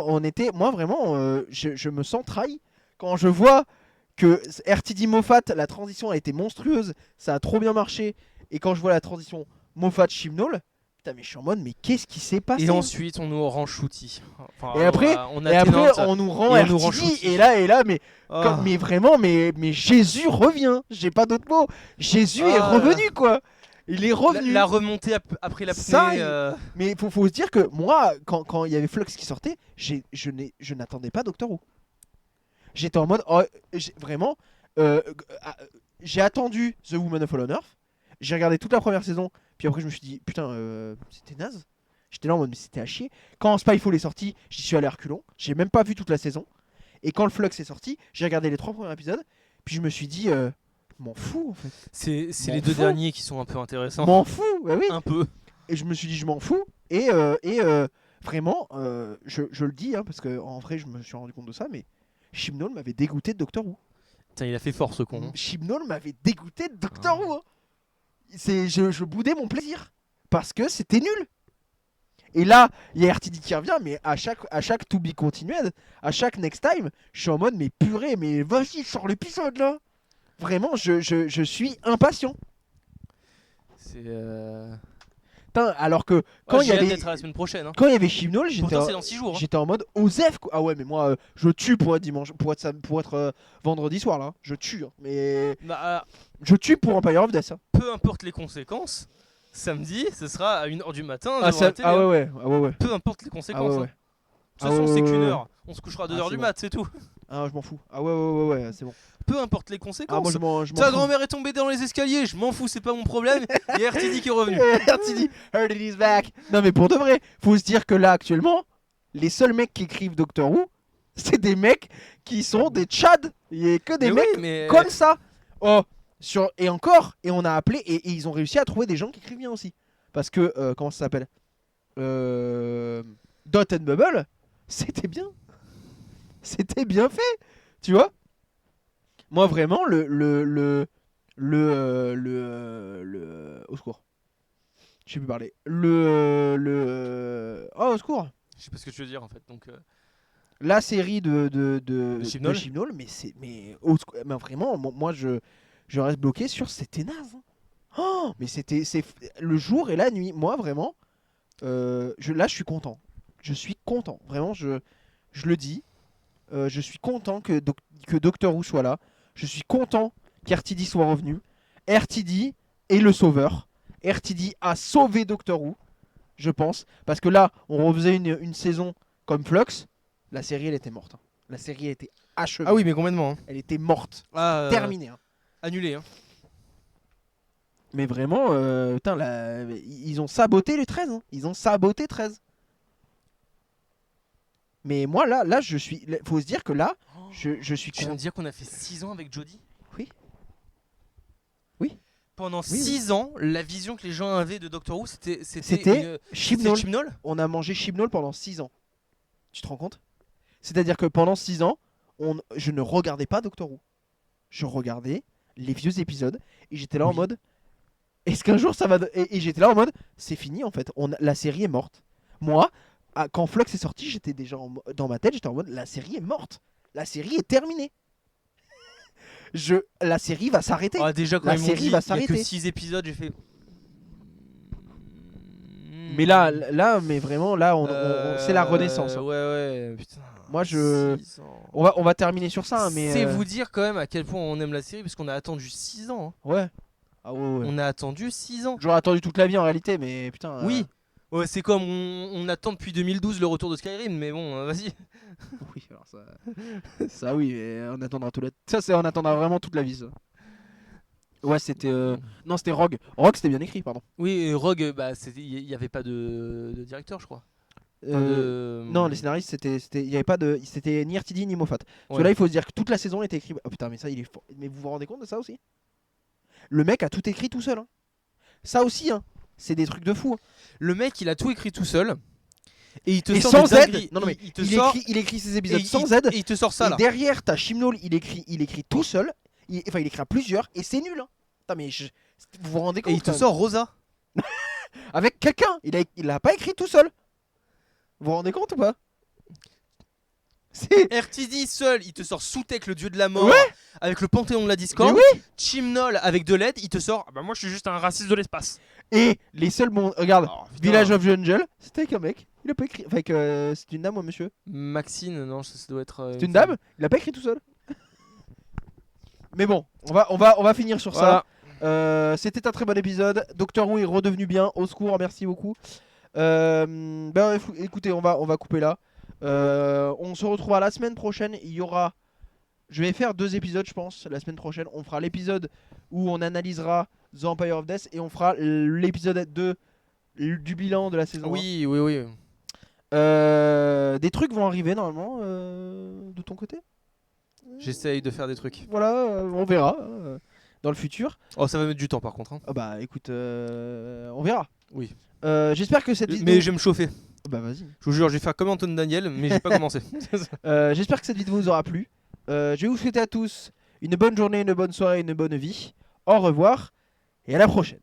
moi vraiment, je me sens trahi quand je vois que RTD Moffat, la transition a été monstrueuse, ça a trop bien marché. Et quand je vois la transition Moffat Chibnall, Putain, mais je suis en mode, mais qu'est-ce qui s'est passé? Et ensuite, on nous rend Shooty. Enfin, Et après, on et a après Tennant, on nous rend et on nous rend RTD, Shooty. et là, mais, Ah. mais vraiment, mais Jésus revient. J'ai pas d'autre mot. Jésus est Ah. revenu, quoi. Il est La, revenu. la remontée après la Ça, l'apnée. Mais faut se dire que moi, quand il y avait Flux qui sortait, je n'attendais pas Doctor Who. J'étais en mode, vraiment, euh, j'ai attendu The Woman of All on Earth. J'ai regardé toute la première saison, puis après je me suis dit, putain, c'était naze. J'étais là en mode, mais c'était à chier. Quand Spyfall est sorti, j'y suis allé à reculons. J'ai même pas vu toute la saison. Et quand le Flux est sorti, j'ai regardé les 3 premiers épisodes, puis je me suis dit, m'en fous en fait. C'est M'en les deux fous. derniers qui sont un peu intéressants. M'en fous, bah oui. Un peu. Et je me suis dit, je m'en fous. Et vraiment, je le dis, hein, parce qu'en vrai, je me suis rendu compte de ça, mais Chibnall m'avait dégoûté de Doctor Who. Putain, il a fait fort ce con. hein. Chibnall m'avait dégoûté de Doctor Who. Hein. Je boudais mon plaisir. Parce que c'était nul. Et là, il y a RTD qui revient, mais à chaque To Be Continued, à chaque Next Time, je suis en mode, mais purée, mais vas-y, sors l'épisode là. Vraiment, je suis impatient. C'est. Putain, alors que quand il y j'ai hâte avait... d'être à la semaine prochaine. Hein. Quand il y avait Chibnall, j'étais Pourtant, c'est dans 6 jours. hein. j'étais en mode Osef quoi. Ah ouais, mais moi je tue pour être dimanche, pour être vendredi soir là. Je tue, hein. Mais Bah, je tue pour Empire of Death. Hein. peu importe les conséquences, samedi, ce sera à 1h du matin. Ah, devant la télé, hein. ouais. Peu importe les Ah conséquences. ouais, ouais. hein. De toute façon, c'est ouais, qu'une ouais. heure. On se couchera à 2h Ah, du c'est mat, c'est tout. Ah je m'en fous. Ah ouais, c'est bon. Peu importe les Ah conséquences. moi je m'en Ta fous. grand-mère est tombée dans les escaliers, je m'en fous, c'est pas mon problème. Il y a RTD qui est revenu. RTD, Heard is back. Non mais pour de vrai, faut se dire que là actuellement, les seuls mecs qui écrivent Doctor Who, c'est des mecs qui sont des tchads. Il y a que des Mais mecs oui, mais comme ça. Oh, et encore, et on a appelé, et ils ont réussi à trouver des gens qui écrivent bien aussi. Parce que, comment ça s'appelle Dot and Bubble, c'était bien. C'était bien fait, tu vois. Moi vraiment, au secours. Je sais plus parler. Oh, au secours. je sais pas ce que tu veux dire en fait. Donc, La série de Chibnall. Chibnall, mais vraiment, moi je reste bloqué sur c'était naze. Hein. Oh, mais c'est le jour et la nuit. Moi vraiment, là je suis content. Je suis content. Vraiment, je le dis. Je suis content que Doctor Who soit là. Je suis content qu'RTD soit revenu. RTD est le sauveur. RTD a sauvé Doctor Who, je pense. Parce que là, on refaisait une saison comme Flux. La série, elle était morte. Hein. La série, elle était achevée. ah oui, mais complètement. hein. Elle était morte. Ah, Terminée. Hein. Annulé. Hein. Mais vraiment, putain, ils ont saboté les 13. Hein. Ils ont saboté 13. Mais moi, là, je suis. Faut se dire que là, je suis Tu viens de content. dire qu'on a fait 6 ans avec Jodie. Oui. Oui. Pendant Oui, 6 ans, la vision que les gens avaient de Doctor Who, c'était Chibnall. Chibnall. On a mangé Chibnall pendant 6 ans. Tu te rends compte? C'est-à-dire que pendant 6 ans, je ne regardais pas Doctor Who. Je regardais les vieux épisodes et j'étais là en Oui. mode est-ce qu'un jour ça va et j'étais là en mode c'est fini en fait, la série est morte. Moi, quand Flux est sorti, j'étais déjà dans ma tête, j'étais en mode la série est morte. La série est terminée. La série va s'arrêter. Ah, déjà, quand La ils m'ont série dit, va il y a que s'arrêter. 6 épisodes, j'ai fait. Mais là, mais vraiment, là, c'est la renaissance. Hein. Ouais, putain. Moi, 6 ans. On va terminer sur ça, hein, mais. C'est vous dire quand même à quel point on aime la série, parce qu'on a attendu 6 ans. hein. Ouais. Ah ouais. On a attendu 6 ans. J'aurais attendu toute la vie en réalité, mais putain. Oui. Ouais, c'est comme on attend depuis 2012 le retour de Skyrim, mais bon, vas-y. Oui, alors ça. Ça, oui, mais on attendra tout la. Ça, c'est on attendra vraiment toute la vie, ça. Ouais, c'était. Non, c'était Rogue. Rogue, c'était bien écrit, pardon. Oui, et Rogue, bah, il n'y avait pas de directeur, je crois. Enfin, Non, les scénaristes, il y avait pas de. C'était ni RTD ni Moffat. Parce Ouais. que là, il faut se dire que toute la saison était écrite. Oh putain, mais ça, il est fort. Mais vous vous rendez compte de ça aussi? Le mec a tout écrit tout seul. Hein. Ça aussi, hein. C'est des trucs de fou. Hein. Le mec, il a tout écrit tout seul. Et il te Et sort sans des dingueries. aide. Non, mais il te sort. il écrit ses épisodes et sans il, aide. et il te sort ça Et là. derrière, t'as Chibnall, il écrit tout seul. Enfin, il écrit à plusieurs. Et c'est nul. Hein. Putain, mais vous vous rendez compte? Et il te quand même. sort Rosa. Avec quelqu'un. Il a pas écrit tout seul. Vous vous rendez compte ou pas? C'est. RTD seul, il te sort Soutek, le dieu de la mort, Ouais. avec le panthéon de la discorde. Mais Chimnol avec de l'aide, il te sort. Ah bah moi je suis juste un raciste de l'espace. Et les seuls bons. Regarde, Oh, putain. Village of Jungle, c'était avec un mec. Il a pas écrit. Enfin, c'est une dame, moi, monsieur. Maxine, non, ça doit être. C'est une dame. Il a pas écrit tout seul. Mais bon, on va finir sur ça. C'était un très bon épisode. Doctor Who est redevenu bien. Au secours, merci beaucoup. Écoutez, on va couper là. On se retrouvera la semaine prochaine. Il y aura. Je vais faire 2 épisodes, je pense. La semaine prochaine, on fera l'épisode où on analysera The Empire of Death et on fera l'épisode 2 du bilan de la saison. Oui, oui, oui. 1. Des trucs vont arriver normalement de ton côté. J'essaye de faire des trucs. Voilà, on verra dans le futur. Oh, ça va mettre du temps par contre. Hein. Ah bah écoute, on verra. Oui. J'espère que cette vidéo. Mais je vais me chauffer. Bah vas-y. Je vous jure, je vais faire comme Anton Daniel, mais j'ai pas commencé. J'espère que cette vidéo vous aura plu. Je vais vous souhaiter à tous une bonne journée, une bonne soirée, une bonne vie. Au revoir et à la prochaine.